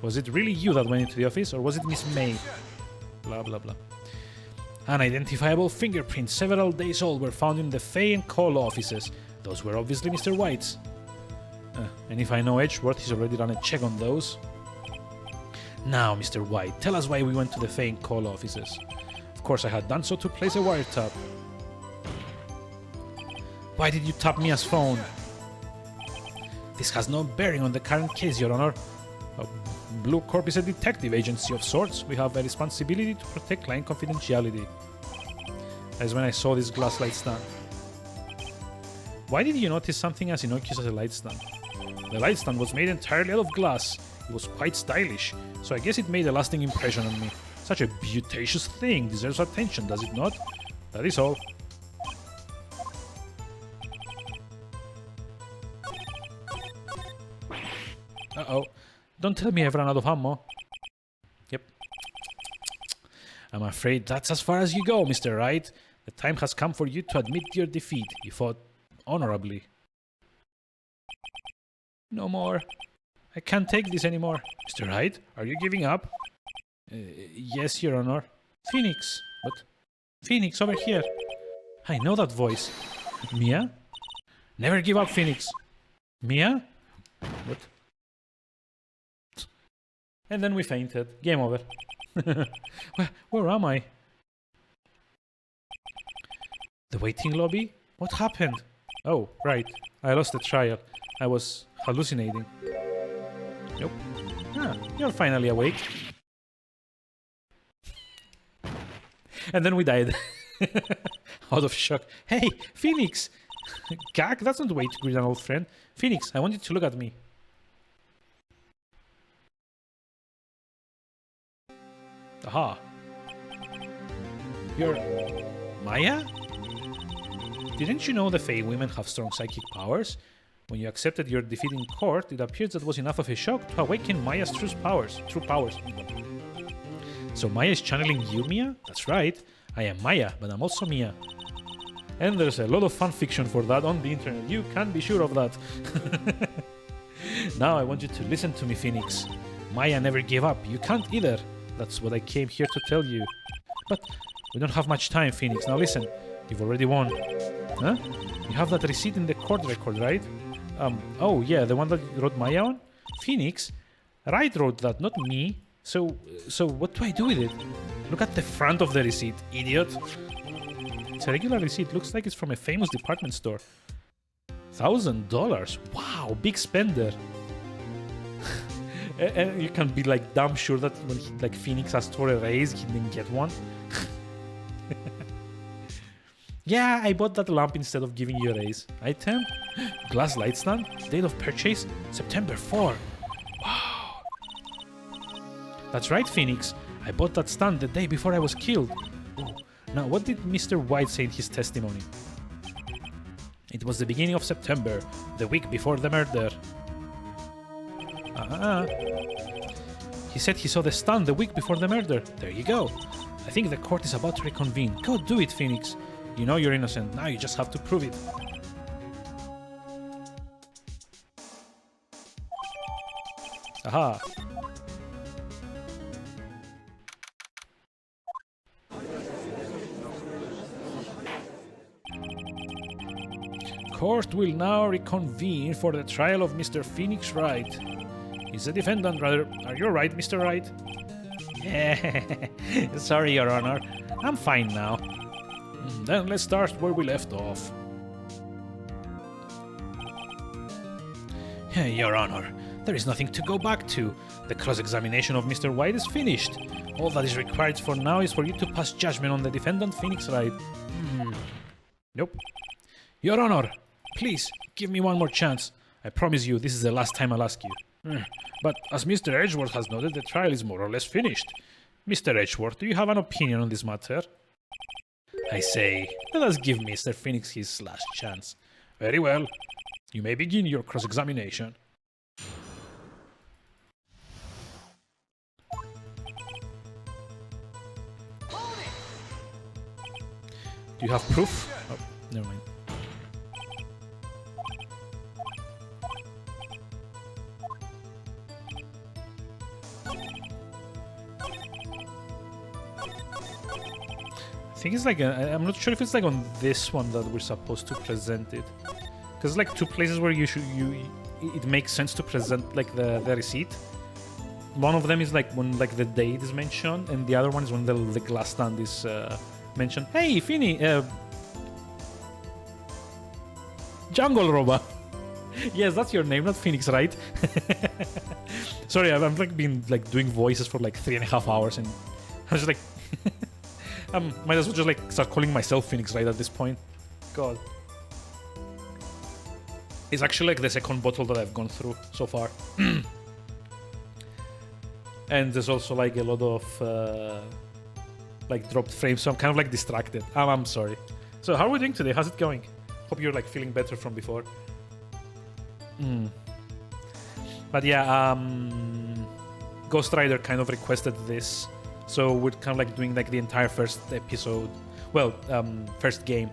Was it really you that went into the office, or was it Miss May? Blah blah blah. Unidentifiable fingerprints several days old were found in the Fay and Cole offices. Those were obviously Mr. White's. And if I know Edgeworth, he's already done a check on those. Now, Mr. White, tell us why we went to the Fay and Cole offices. Of course, I had done so to place a wiretap. Why did you tap Mia's phone? This has no bearing on the current case, Your Honor. Blue Corp is a detective agency of sorts. We have a responsibility to protect client confidentiality. As when I saw this glass light stand. Why did you notice something as innocuous as a light stand? The light stand was made entirely out of glass. It was quite stylish, so I guess it made a lasting impression on me. Such a beauteous thing deserves attention, does it not? That is all. Uh-oh. Don't tell me I've run out of ammo. Yep. I'm afraid that's as far as you go, Mr. Wright. The time has come for you to admit your defeat. You fought honorably. No more. I can't take this anymore. Mr. Wright, are you giving up? Yes, Your Honor. Phoenix. What? Phoenix, over here. I know that voice. Mia? Never give up, Phoenix. Mia? What? And then we fainted. Game over. Where am I? The waiting lobby? What happened? Oh, right. I lost the trial. I was hallucinating. Nope. Ah, you're finally awake. And then we died. Out of shock. Hey, Phoenix! Gag, that's not the way to greet an old friend. Phoenix, I want you to look at me. Aha. You're... Maya? Didn't you know the Fey women have strong psychic powers? When you accepted your defeat in court, it appears that was enough of a shock to awaken Maya's true powers. So Maya is channeling you, Mia? That's right. I am Maya, but I'm also Mia. And there's a lot of fan fiction for that on the internet. You can be sure of that. Now I want you to listen to me, Phoenix. Maya never gave up. You can't either. That's what I came here to tell you. But we don't have much time, Phoenix. Now listen. You've already won. Huh? You have that receipt in the court record, right? Oh yeah, the one that you wrote Maya on? Phoenix? Wright wrote that, not me. So what do I do with it? Look at the front of the receipt, idiot. It's a regular receipt. Looks like it's from a famous department store. $1,000? Wow, big spender. And you can be like damn sure that when like Phoenix asked for a raise, he didn't get one. Yeah, I bought that lamp instead of giving you a raise. Item? Glass light stand? Date of purchase? September 4. Wow. That's right, Phoenix. I bought that stand the day before I was killed. Ooh. Now, what did Mr. White say in his testimony? It was the beginning of September, the week before the murder. He said he saw the stand the week before the murder. There you go. I think the court is about to reconvene. Go do it, Phoenix. You know you're innocent. Now you just have to prove it. Aha. Court will now reconvene for the trial of Mr. Phoenix Wright. He's the defendant, rather. Are you right, Mr. Wright? Sorry, Your Honor. I'm fine now. Then let's start where we left off. Your Honor, there is nothing to go back to. The cross-examination of Mr. White is finished. All that is required for now is for you to pass judgment on the defendant, Phoenix Wright. Nope. Your Honor, please, give me one more chance. I promise you this is the last time I'll ask you. But as Mr. Edgeworth has noted, the trial is more or less finished. Mr. Edgeworth, do you have an opinion on this matter? I say, let us give Mr. Phoenix his last chance. Very well. You may begin your cross-examination. Do you have proof? Oh, never mind. I think it's like I'm not sure if it's like on this one that we're supposed to present it, because like two places where it makes sense to present like the receipt. One of them is like when like the date is mentioned, and the other one is when the glass stand is mentioned. Hey, Finny, Jungle Roba. Yes, that's your name, not Phoenix, right? Sorry, I've like been like doing voices for like 3.5 hours, and I was just like. Might as well just like start calling myself Phoenix right at this point. God. It's actually like the second bottle that I've gone through so far. And there's also like a lot of like dropped frames, so I'm kind of like distracted. I'm sorry. So how are we doing today? How's it going? Hope you're like feeling better from before. But yeah, Ghost Rider kind of requested this. So we're kind of like doing like the entire first episode, well, first game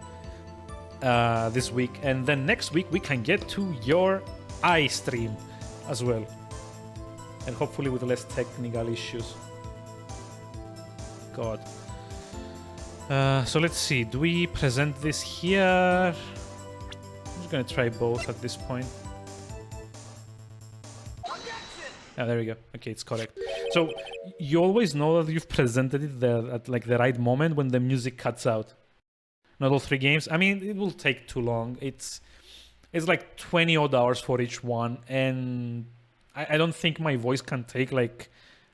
this week, and then next week we can get to your iStream as well, and hopefully with less technical issues. God. So let's see. Do we present this here? I'm just gonna try both at this point. Ah, there we go. Okay, it's correct. So you always know that you've presented it there at like the right moment when the music cuts out. Not all 3 games. I mean, it will take too long. It's like 20 odd hours for each one, and I don't think my voice can take like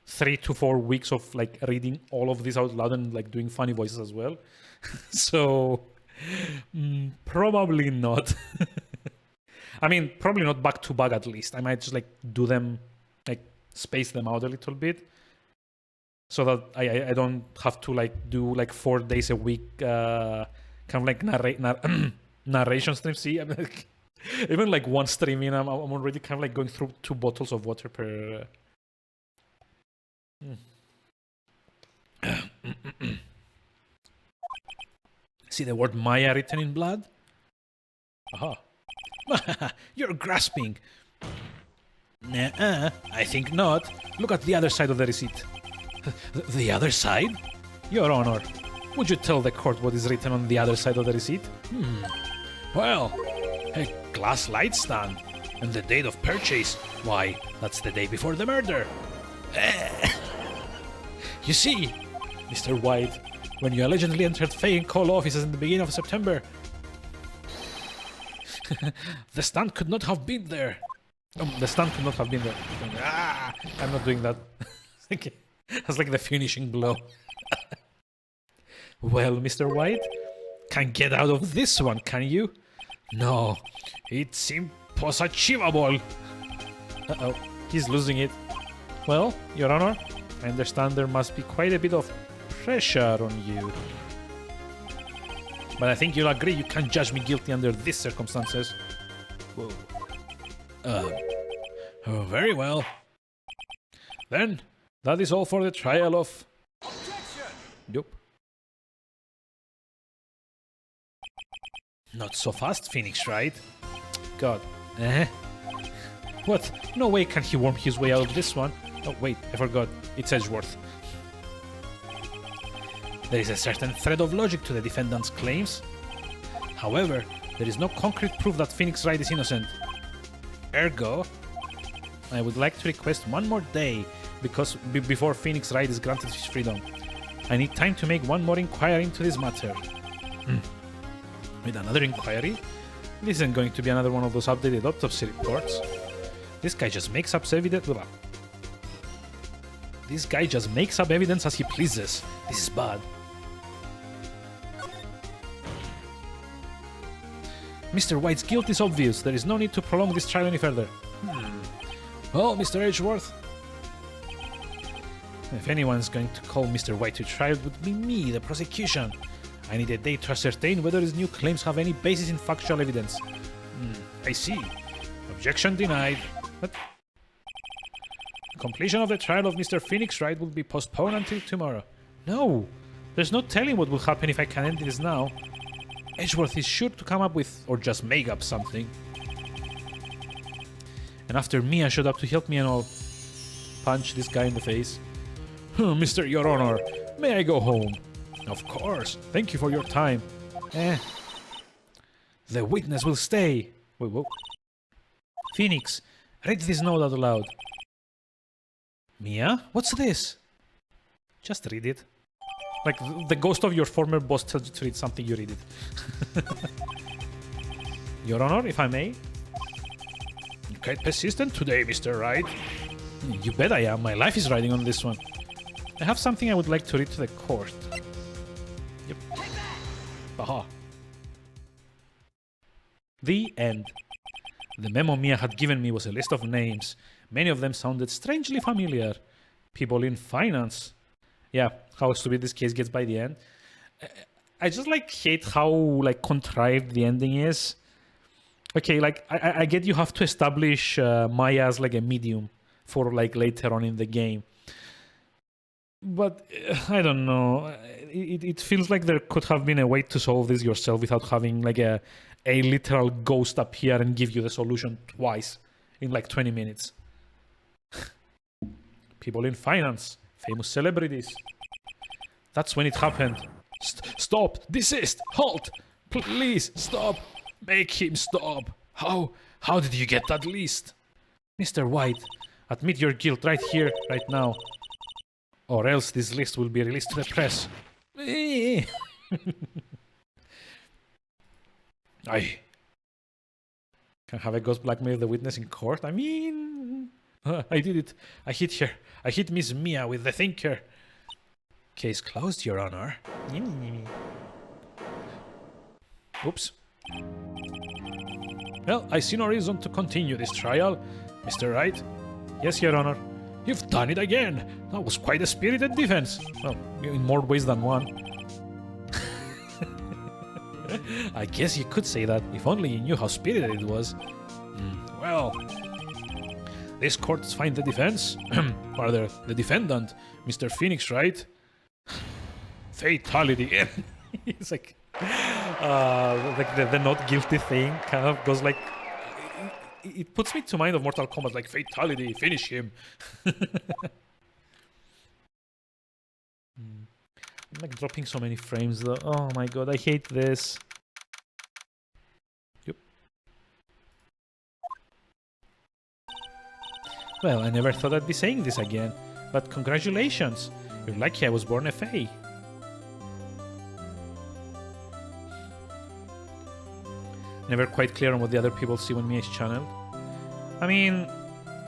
3 to 4 weeks of like reading all of this out loud and like doing funny voices as well. So probably not. I mean, probably not back to back at least. I might just like do them, like space them out a little bit, so that I don't have to like do like 4 days a week kind of like narration stream. See, I mean, like, even like one stream in, I'm already kind of like going through 2 bottles of water per. See the word Maya written in blood? Aha. You're grasping. Nuh-uh, I think not. Look at the other side of the receipt. The other side? Your Honor, would you tell the court what is written on the other side of the receipt? Well, a glass light stand. And the date of purchase, why, that's the day before the murder. You see, Mr. White, when you allegedly entered Fay and Cole offices in the beginning of September, the stand could not have been there. The stand could not have been there. I'm not doing that. Okay. That's like the finishing blow. Well, Mr. White, can't get out of this one, can you? No, it's impossible. Uh-oh, he's losing it. Well, Your Honor, I understand there must be quite a bit of pressure on you. But I think you'll agree you can't judge me guilty under these circumstances. Whoa. Oh, very well. Then, that is all for the trial of... Nope. Not so fast, Phoenix, right? God. What? No way can he worm his way out of this one. Oh, wait, I forgot. It's Edgeworth. There is a certain thread of logic to the defendant's claims. However, there is no concrete proof that Phoenix Wright is innocent. Ergo, I would like to request one more day because before Phoenix Wright is granted his freedom. I need time to make one more inquiry into this matter. With another inquiry? This isn't going to be another one of those updated autopsy reports. This guy just makes up evidence. This guy just makes up evidence as he pleases. This is bad. Mr. White's guilt is obvious. There is no need to prolong this trial any further. Well, Mr. Edgeworth, if anyone's going to call Mr. White to trial, it would be me, the prosecution. I need a day to ascertain whether his new claims have any basis in factual evidence. I see. Objection denied. What? Completion of the trial of Mr. Phoenix Wright will be postponed until tomorrow. No! There's no telling what will happen if I can end this now. Edgeworth is sure to come up with, or just make up something. And after Mia showed up to help me and I'll punch this guy in the face. Mr. Your Honor, may I go home? Of course, thank you for your time. The witness will stay. Wait, whoa. Phoenix, read this note out loud. Mia, what's this? Just read it. Like, the ghost of your former boss tells you to read something, you read it. Your Honor, if I may? You're quite persistent today, Mr. Wright. You bet I am. My life is riding on this one. I have something I would like to read to the court. Yep. Aha. The end. The memo Mia had given me was a list of names. Many of them sounded strangely familiar. People in finance. Yeah, how stupid this case gets by the end. I just hate how contrived the ending is. Okay, I get you have to establish Maya as a medium for later on in the game. But I don't know. It feels like there could have been a way to solve this yourself without having a literal ghost appear and give you the solution twice in 20 minutes. People in finance. Famous celebrities. That's when it happened. Stop! Desist! Halt! Please stop! Make him stop! How did you get that list? Mr. White, admit your guilt right here, right now. Or else this list will be released to the press. I can have a ghost blackmail the witness in court. I mean, I did it. I hit her. I hit Miss Mia with the thinker. Case closed, Your Honor. Oops. Well, I see no reason to continue this trial. Mr. Wright? Yes, Your Honor. You've done it again. That was quite a spirited defense. Well, in more ways than one. I guess you could say that, if only you knew how spirited it was. Well, this court's find the defense, rather, the defendant, Mr. Phoenix, right? Fatality. It's the not guilty thing kind of goes it puts me to mind of Mortal Kombat, fatality, finish him. I'm dropping so many frames though. Oh my god, I hate this. Yep. Well, I never thought I'd be saying this again, but congratulations. You're lucky I was born a Fae. Never quite clear on what the other people see when Mia is channeled. I mean,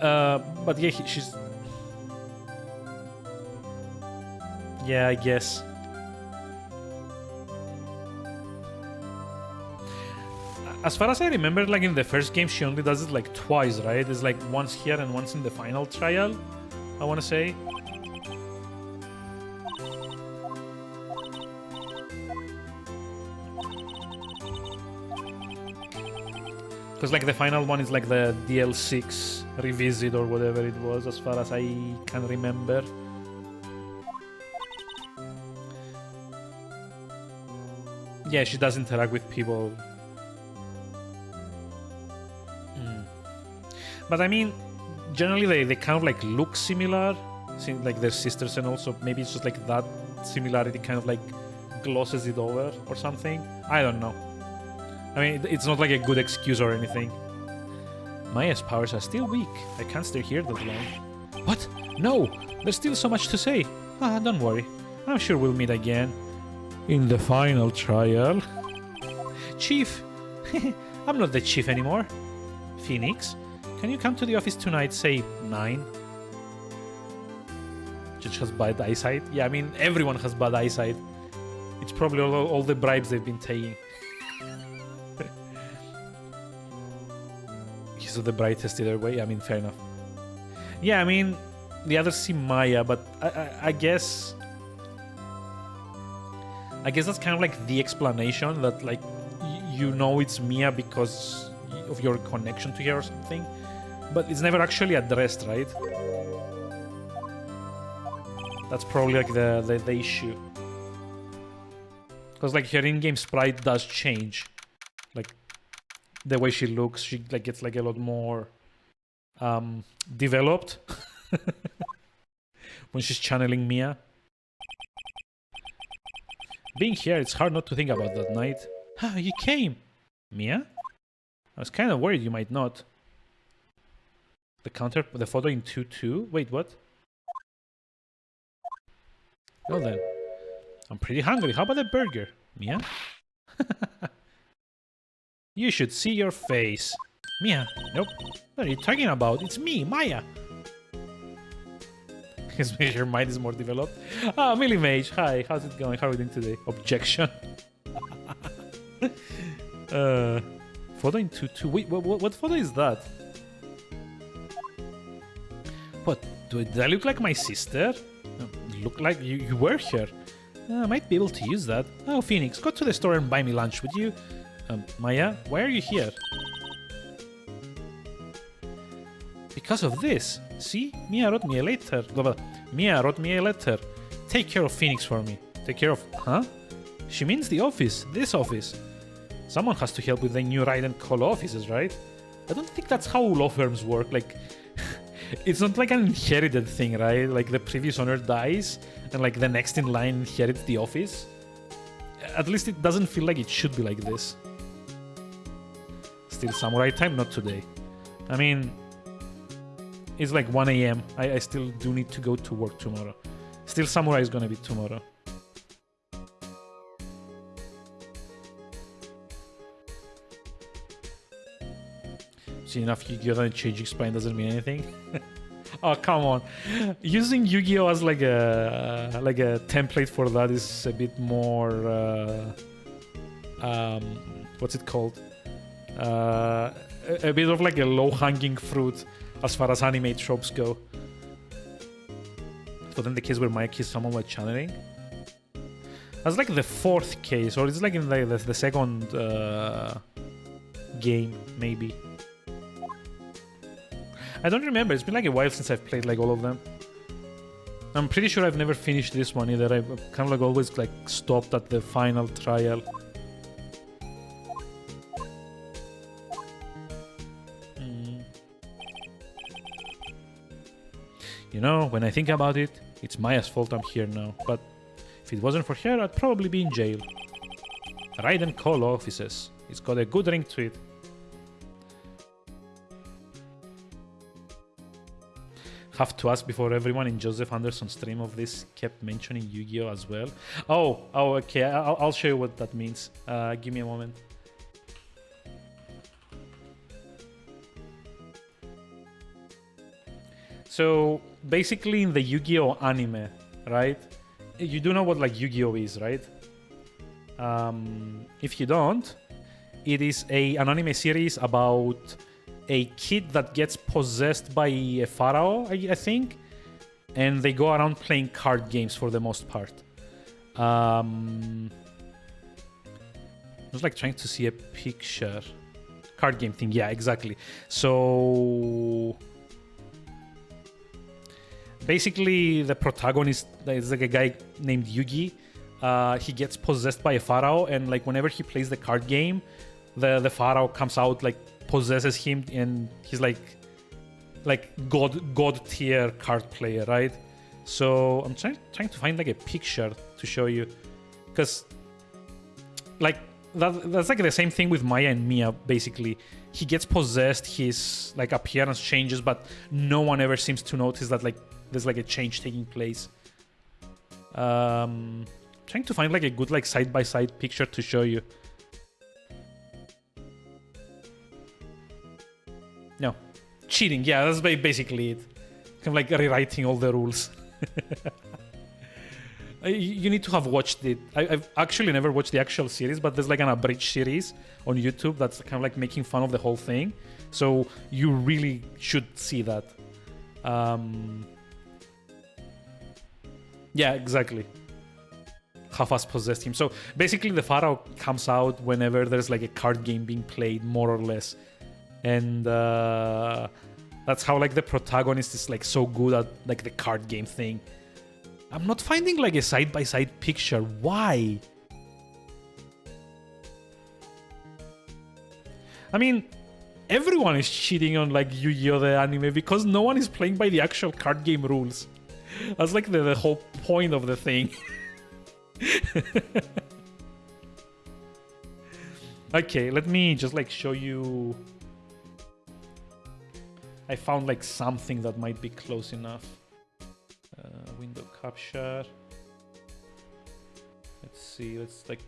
but yeah, she's... Yeah, I guess. As far as I remember, in the first game, she only does it twice, right? It's once here and once in the final trial, I want to say. Because the final one is the DL6 revisit or whatever it was, as far as I can remember. Yeah, she does interact with people. But I mean, generally they kind of look similar, they're sisters, and also maybe it's just that similarity kind of glosses it over or something. I don't know. I mean, it's not a good excuse or anything. Maya's powers are still weak. I can't stay here that long. What? No! There's still so much to say. Don't worry. I'm sure we'll meet again. In the final trial. Chief! I'm not the chief anymore. Phoenix, can you come to the office tonight, say 9? Judge has bad eyesight. Yeah, I mean, everyone has bad eyesight. It's probably all the bribes they've been taking. He's the brightest either way. I mean, fair enough. Yeah, I mean, the others see Maya, but I guess that's kind of the explanation that you know it's Mia because of your connection to her or something, but it's never actually addressed, right? That's probably the issue. Because like her in-game sprite does change. Like the way she looks, she like gets like a lot more developed when she's channeling Mia. Being here, it's hard not to think about that night. Ah, you came! Mia? I was kind of worried you might not. The photo in 2-2? Wait, what? Well then. I'm pretty hungry. How about a burger? Mia? You should see your face. Mia? Nope. What are you talking about? It's me, Maya. His your mind is more developed. Ah, Millie Mage. Hi, how's it going? How are we doing today? Objection. Photo in 2-2. Wait, what photo is that? What? Did I look like my sister? Look like you were here. I might be able to use that. Oh, Phoenix, go to the store and buy me lunch, would you? Maya, why are you here? Because of this. See? Mia wrote me a letter. Mia wrote me a letter. Take care of Phoenix for me. Take care of... Huh? She means the office. This office. Someone has to help with the new Wright and Call offices, right? I don't think that's how law firms work. Like... It's not like an inherited thing, right? Like the previous owner dies and like the next in line inherits the office. At least it doesn't feel like it should be like this. Still samurai time, not today. I mean, it's like 1 AM. I still do need to go to work tomorrow. Still samurai is gonna be tomorrow. See, enough Yu-Gi-Oh! And changing spine doesn't mean anything. Oh, come on. Using Yu-Gi-Oh! As like a template for that is a bit more... what's it called? A bit of like a low-hanging fruit as far as anime tropes go. So then the case where Maya kills someone while channeling? That's like the 4th case, or it's like in the second game, maybe. I don't remember. It's been like a while since I've played like all of them. I'm pretty sure I've never finished this one either. I've kind of like always like stopped at the final trial. You know, when I think about it, it's Maya's fault I'm here now. But if it wasn't for her, I'd probably be in jail. Ride and Call offices. It's got a good ring to it. Have to ask before everyone in Joseph Anderson's stream of this kept mentioning Yu-Gi-Oh! As well. Oh, okay. I'll show you what that means. Give me a moment. So basically, in the Yu-Gi-Oh! Anime, right? You do know what like Yu-Gi-Oh! Is, right? If you don't, it is an anime series about a kid that gets possessed by a pharaoh, I think, and they go around playing card games for the most part. I was like trying to see a picture. Card game thing, yeah, exactly. So basically, the protagonist is like a guy named Yugi. He gets possessed by a pharaoh, and like whenever he plays the card game, the pharaoh comes out like possesses him, and he's like god tier card player, right? So I'm trying to find like a picture to show you, because like that's like the same thing with Maya and Mia. Basically, he gets possessed, his like appearance changes, but no one ever seems to notice that like there's like a change taking place. Trying to find like a good like side by side picture to show you. No, cheating. Yeah, that's basically it. Kind of like rewriting all the rules. You need to have watched it. I've actually never watched the actual series, but there's like an abridged series on YouTube that's kind of like making fun of the whole thing. So you really should see that. Yeah, exactly. Half-ass possessed him. So basically the pharaoh comes out whenever there's like a card game being played, more or less. And that's how like the protagonist is like so good at like the card game thing. I'm not finding like a side-by-side picture. Why? I mean, everyone is cheating on like Yu-Gi-Oh! The anime because no one is playing by the actual card game rules. That's like the whole point of the thing. Okay, let me just like show you. I found like something that might be close enough. Window capture. Let's see, let's like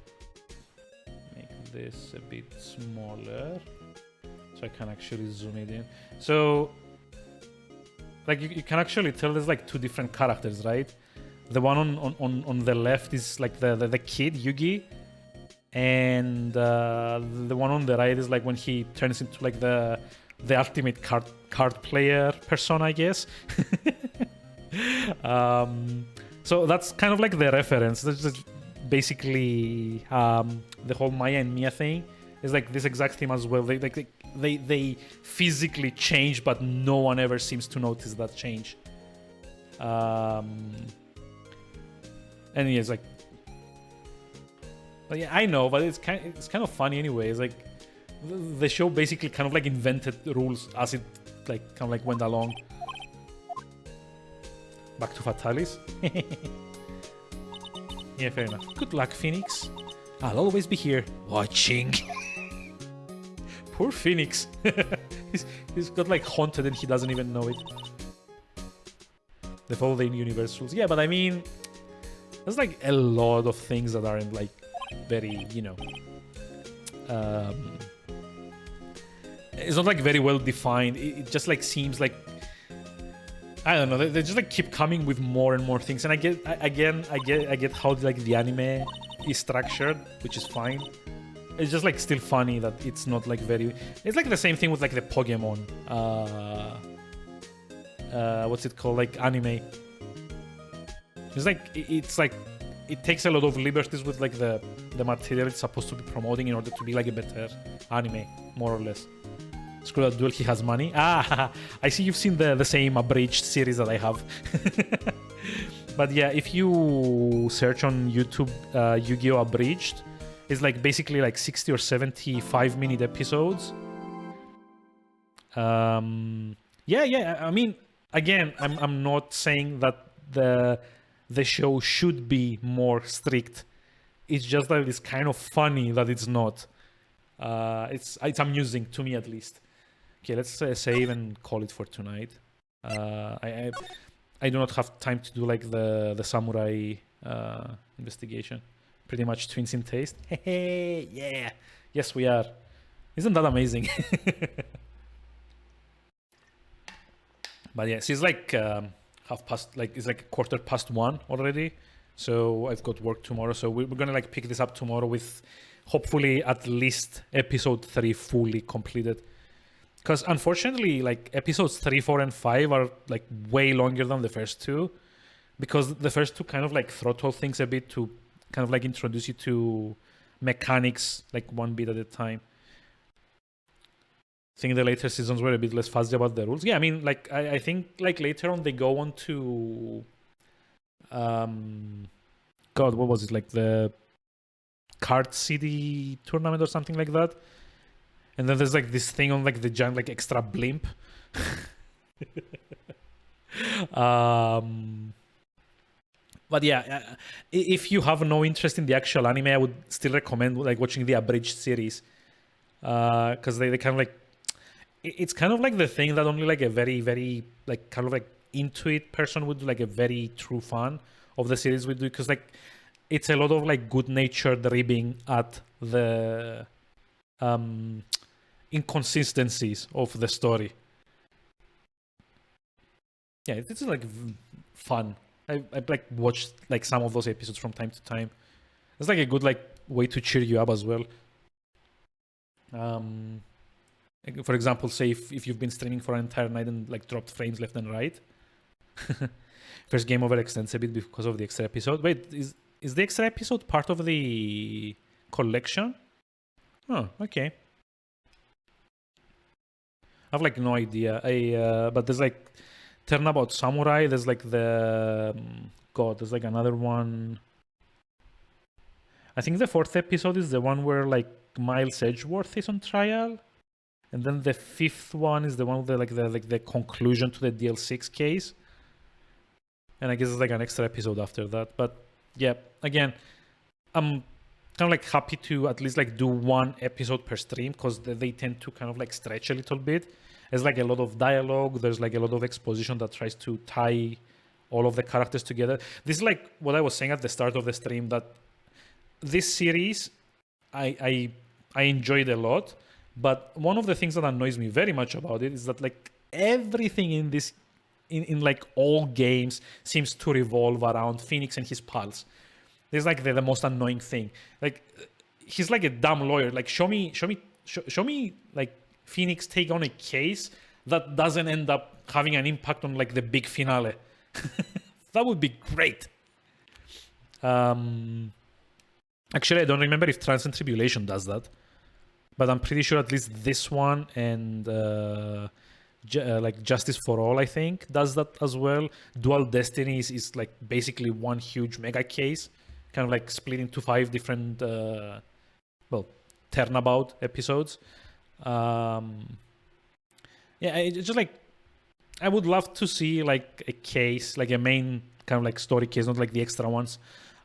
make this a bit smaller so I can actually zoom it in. So like you can actually tell there's like two different characters, right? The one on the left is like the kid Yugi, and the one on the right is like when he turns into like the ultimate card player persona, I guess. So that's kind of like the reference. That's just basically the whole Maya and Mia thing is like this exact theme as well. They physically change, but no one ever seems to notice that change. And yeah, it's like yeah, I know, but it's kind of funny anyway. It's like the show basically kind of like invented rules as it like kind of like went along. Back to Fatalis. Yeah, fair enough. Good luck, Phoenix. I'll always be here watching. Poor Phoenix. he's got like haunted and he doesn't even know it. The following universe rules. Yeah, but I mean, there's like a lot of things that aren't like very, you know, it's not like very well defined. It just like seems like, I don't know, they just like keep coming with more and more things. And I get how like the anime is structured, which is fine. It's just like still funny that it's not like very, it's like the same thing with like the Pokemon what's it called, like anime. It's like it takes a lot of liberties with like the material it's supposed to be promoting in order to be like a better anime, more or less. Screw that duel, he has money. Ah, I see you've seen the same abridged series that I have. But yeah, if you search on YouTube Yu-Gi-Oh! Abridged, it's like basically like 60 or 70 5-minute episodes. Yeah, I mean, again, I'm not saying that the show should be more strict. It's just that it's kind of funny that it's not. It's amusing to me, at least. Okay, let's save and call it for tonight. I do not have time to do like the samurai investigation. Pretty much twins in taste. Hey, yeah. Yes, we are. Isn't that amazing? But yeah, she's like half past, like it's like 1:15 already. So I've got work tomorrow. So we're gonna like pick this up tomorrow with hopefully at least episode 3 fully completed. Because unfortunately, like episodes 3, 4, and 5 are like way longer than the first two. Because the first two kind of like throttle things a bit to kind of like introduce you to mechanics like one bit at a time. I think the later seasons were a bit less fuzzy about the rules. Yeah, I mean, like I think like later on they go on to God, what was it, like the card CD tournament or something like that? And then there's like this thing on like the giant like extra blimp. But yeah, if you have no interest in the actual anime, I would still recommend like watching the abridged series, because they kind of like, it's kind of like the thing that only like a very, very like kind of like into it person would do, like a very true fan of the series would do, because like it's a lot of like good natured ribbing at the inconsistencies of the story. Yeah, it's like fun. I like watched like some of those episodes from time to time. It's like a good like way to cheer you up as well. For example, say if you've been streaming for an entire night and like dropped frames left and right. First game over extends a bit because of the extra episode. Wait, is the extra episode part of the collection? Oh, okay. I have like no idea. But there's like Turnabout Samurai. There's like the God. There's like another one. I think the 4th episode is the one where like Miles Edgeworth is on trial. And then the fifth one is the one with the conclusion to the DL6 case. And I guess it's like an extra episode after that. But yeah, again, I'm kind of like happy to at least like do one episode per stream, because they tend to kind of like stretch a little bit. There's like a lot of dialogue. There's like a lot of exposition that tries to tie all of the characters together. This is like what I was saying at the start of the stream, that this series I enjoyed a lot. But one of the things that annoys me very much about it is that like everything in this, in like all games, seems to revolve around Phoenix and his pals. This is like the most annoying thing. Like he's like a dumb lawyer. Like show me like Phoenix take on a case that doesn't end up having an impact on like the big finale. That would be great. Actually, I don't remember if Trans and Tribulation does that, but I'm pretty sure at least this one and like Justice for All, I think, does that as well. Dual Destinies is like basically one huge mega case, kind of like split into 5 different, Turnabout episodes. Yeah, it's just like, I would love to see like a case, like a main kind of like story case, not like the extra ones.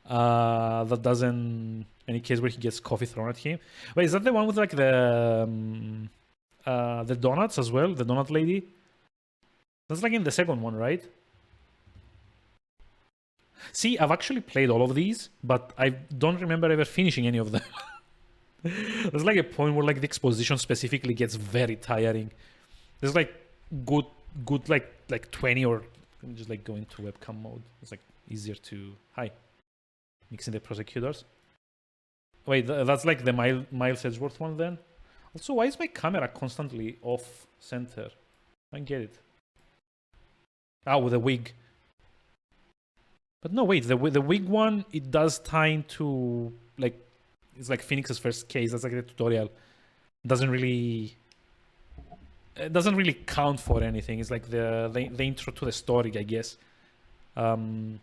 That doesn't, any case where he gets coffee thrown at him. Wait, is that the one with like the donuts as well? The donut lady? That's like in the second one, right? See, I've actually played all of these, but I don't remember ever finishing any of them. There's like a point where like the exposition specifically gets very tiring. There's like good like 20, or just like go into webcam mode. It's like easier to mixing the prosecutors. Wait, that's like the Miles Edgeworth one then? Also, why is my camera constantly off center? I don't get it. Ah, with the wig. But no, wait, the wig one, it does tie into like, it's like Phoenix's first case. That's like the tutorial. It doesn't really count for anything. It's like the intro to the story, I guess. And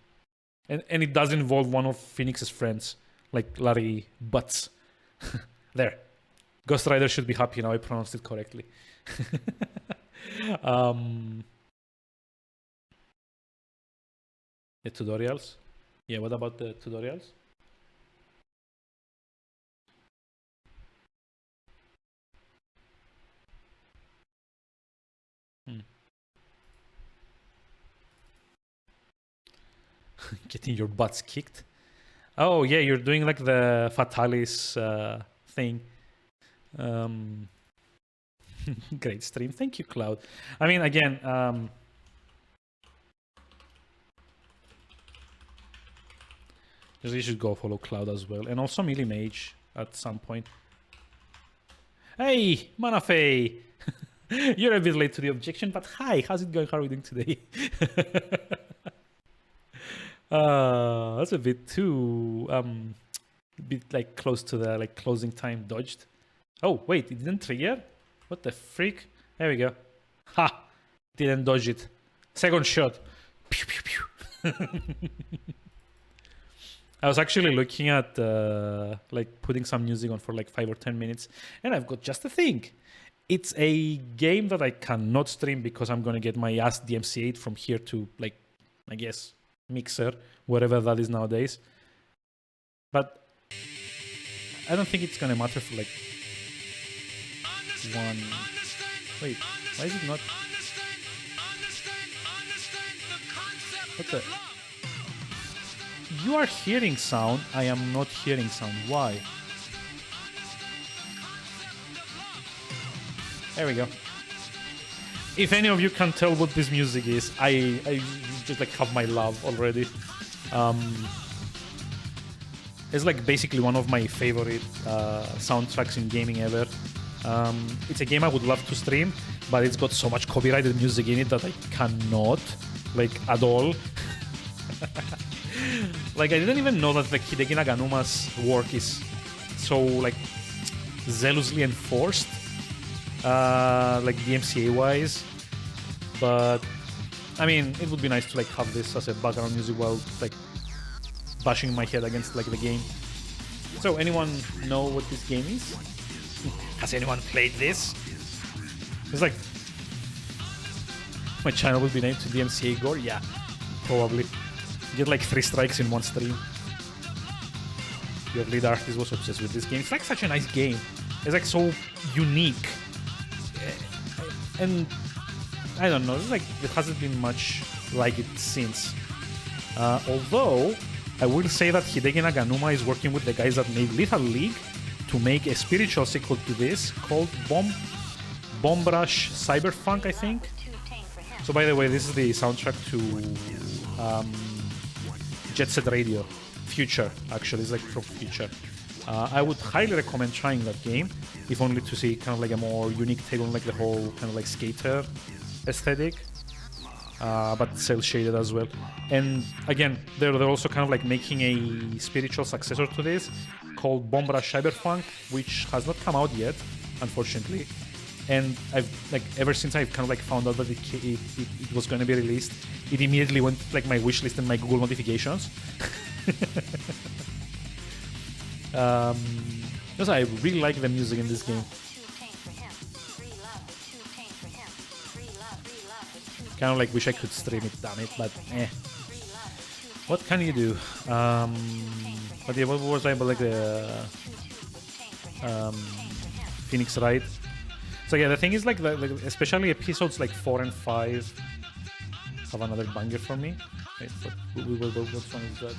it does involve one of Phoenix's friends, like Larry Butts. There. Ghost Rider should be happy now I pronounced it correctly. The tutorials. Yeah, what about the tutorials? Getting your butts kicked. Oh yeah, you're doing like the Fatalis thing. Great stream. Thank you, Cloud. I mean, again, you should go follow Cloud as well, and also Millie Mage at some point. Hey, Manafei! You're a bit late to the objection, but hi, how's it going? How are we doing today? That's a bit too bit like close to the like closing time dodged. Oh wait, it didn't trigger? What the freak? There we go. Ha! Didn't dodge it. Second shot. Pew pew pew. I was actually looking at like putting some music on for like 5 or 10 minutes, and I've got just a thing. It's a game that I cannot stream because I'm gonna get my ass DMCA'd from here to like, I guess, Mixer, whatever that is nowadays. But I don't think it's gonna matter for like one. Wait, why is it not? What the? You are hearing sound. I am not hearing sound. Why? There we go. If any of you can tell what this music is, I just like have my love already. It's like basically one of my favorite soundtracks in gaming ever. It's a game I would love to stream, but it's got so much copyrighted music in it that I cannot, like, at all. Like, I didn't even know that like Hideki Naganuma's work is so like zealously enforced, like DMCA wise. But I mean, it would be nice to like have this as a background music while like bashing my head against like the game. So anyone know what this game is? Has anyone played this? It's like my channel will be named to DMCA Gore. Yeah, probably. Get like 3 strikes in one stream. Your lead artist was obsessed with this game. It's like such a nice game. It's like so unique, and I don't know. It's like there hasn't been much like it since. Although I will say that Hideki Naganuma is working with the guys that made Lethal League to make a spiritual sequel to this called Bomb Rush Cyberfunk, I think. So by the way, this is the soundtrack to Jet Set Radio. Future, actually, it's like from Future. I would highly recommend trying that game, if only to see kind of like a more unique take on like the whole kind of like skater aesthetic, but cel shaded as well. And again, they're also kind of like making a spiritual successor to this called Bomb Rush Cyberfunk, which has not come out yet, unfortunately. And I've like ever since I've kind of like found out that it was going to be released, it immediately went like my wish list and my Google notifications. Because I really like the music in this game. Kind of like wish I could stream it, damn it, but eh. What can you do? But yeah, what was I about like the Phoenix Wright? So yeah, the thing is like especially episodes like 4 and 5 have another banger for me. Wait, which one is that?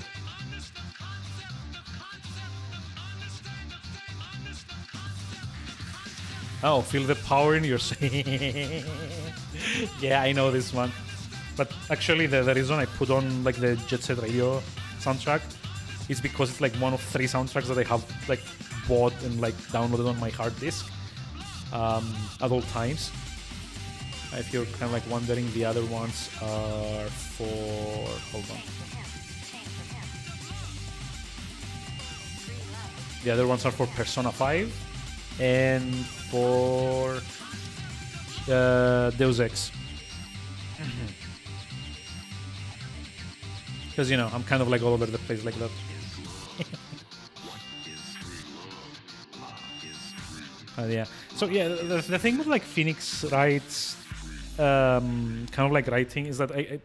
Oh, feel the power in your... Yeah, I know this one. But actually, the reason I put on like the Jet Set Radio soundtrack is because it's like one of 3 soundtracks that I have like bought and like downloaded on my hard disk at all times. If you're kind of like wondering, the other ones are for... Hold on. The other ones are for Persona 5 and for Deus Ex. Because, you know, I'm kind of like all over the place like that. Yeah. So, yeah, the thing with like Phoenix Wright's kind of like writing is that I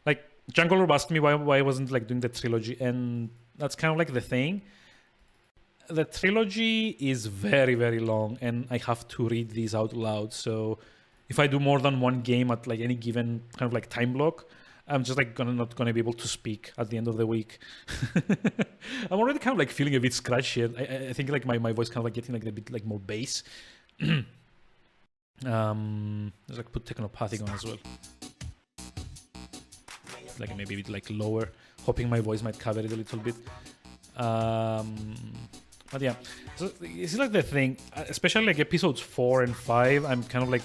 like Jungle Orb asked me why I wasn't like doing the trilogy, and that's kind of like the thing. The trilogy is very, very long, and I have to read these out loud. So if I do more than one game at like any given kind of like time block, I'm just like not gonna be able to speak at the end of the week. I'm already kind of like feeling a bit scratchy. I think like my voice kind of like getting like a bit like more bass. Let's like put Technopathic on as well. Like maybe a bit like lower, hoping my voice might cover it a little bit. But yeah, so it's like the thing, especially like episodes 4 and 5. I'm kind of like,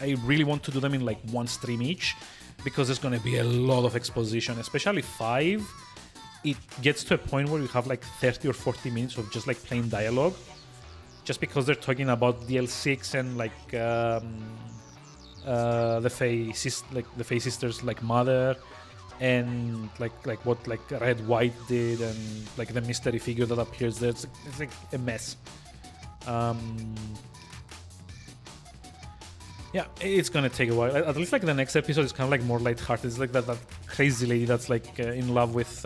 I really want to do them in like one stream each, because there's gonna be a lot of exposition. Especially 5, it gets to a point where you have like 30 or 40 minutes of just like plain dialogue, just because they're talking about DL6 and like the Fae sisters like mother, and like what like Red White did, and like the mystery figure that appears there. It's like a mess. Yeah, it's gonna take a while. At least like the next episode is kind of like more lighthearted. It's like that crazy lady that's like in love with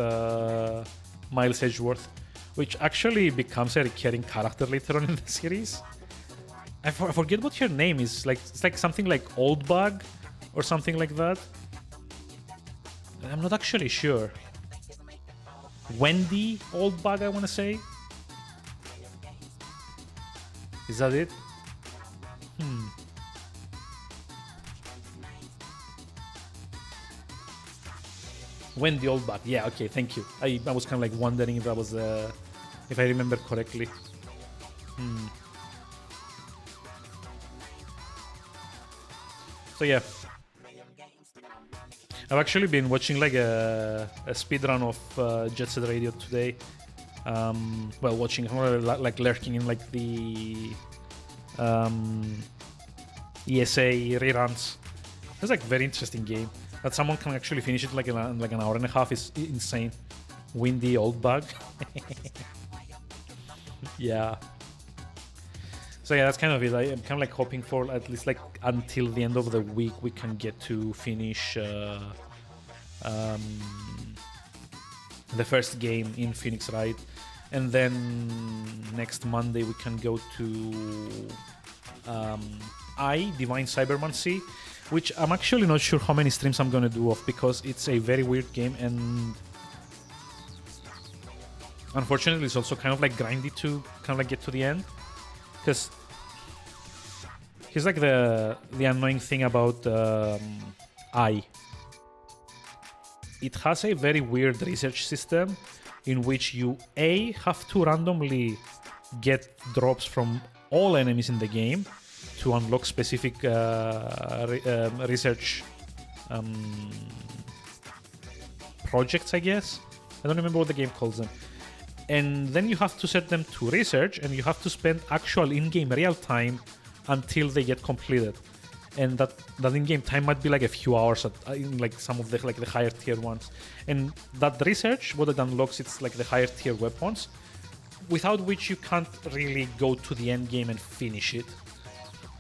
Miles Edgeworth, which actually becomes a recurring character later on in the series. I forget what her name is. Like it's like something like Oldbug or something like that. I'm not actually sure. Wendy Oldbug, I want to say. Is that it? Wendy Oldbug. Yeah, okay, thank you. I was kind of like wondering if that was, if I remember correctly. So yeah. I've actually been watching like a speedrun of Jet Set Radio today. Well, watching, like lurking in like the ESA reruns. It's like a very interesting game. That someone can actually finish it like in like an hour and a half is insane. Windy Old Bug. Yeah. So yeah, that's kind of it. I'm kind of like hoping for at least like until the end of the week we can get to finish the first game in Phoenix Wright, and then next Monday we can go to Divine Cybermancy, which I'm actually not sure how many streams I'm gonna do of, because it's a very weird game, and unfortunately it's also kind of like grindy to kind of like get to the end, because here's like the annoying thing about it has a very weird research system in which you have to randomly get drops from all enemies in the game to unlock specific research projects, I guess. I don't remember what the game calls them. And then you have to set them to research, and you have to spend actual in-game real time until they get completed. And that in-game time might be like a few hours in like some of the higher tier ones. And that research, what it unlocks, it's like the higher tier weapons, without which you can't really go to the end game and finish it.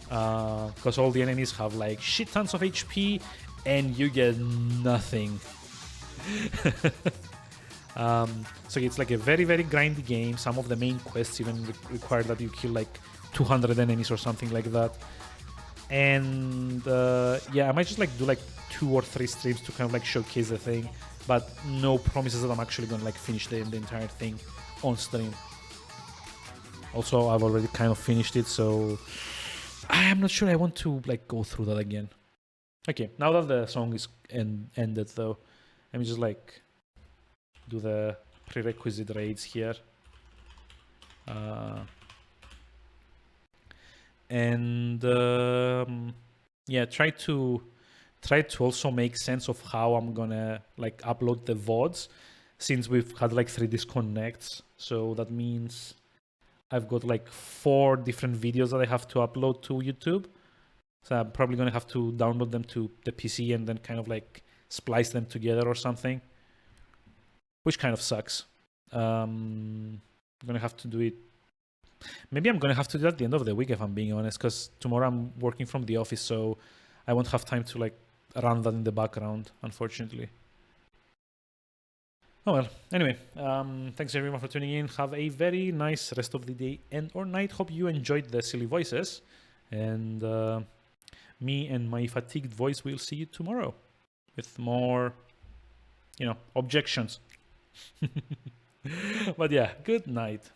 Because all the enemies have like shit tons of HP and you get nothing. So it's like a very, very grindy game. Some of the main quests even require that you kill like 200 enemies or something like that. And yeah, I might just like do like 2 or 3 streams to kind of like showcase the thing, but no promises that I'm actually gonna like finish the entire thing on stream. Also, I've already kind of finished it, so I am not sure I want to like go through that again. Okay, now that the song is ended though, let me just like do the prerequisite raids here. And yeah, try to also make sense of how I'm gonna like upload the VODs, since we've had like 3 disconnects. So that means I've got like 4 different videos that I have to upload to YouTube. So I'm probably gonna have to download them to the PC and then kind of like splice them together or something, which kind of sucks. I'm gonna have to do it. Maybe I'm gonna have to do that at the end of the week, if I'm being honest, because tomorrow I'm working from the office, so I won't have time to like run that in the background, unfortunately. Oh well, anyway, thanks everyone for tuning in. Have a very nice rest of the day and or night. Hope you enjoyed the silly voices, and me and my fatigued voice will see you tomorrow with more, objections. But yeah, good night.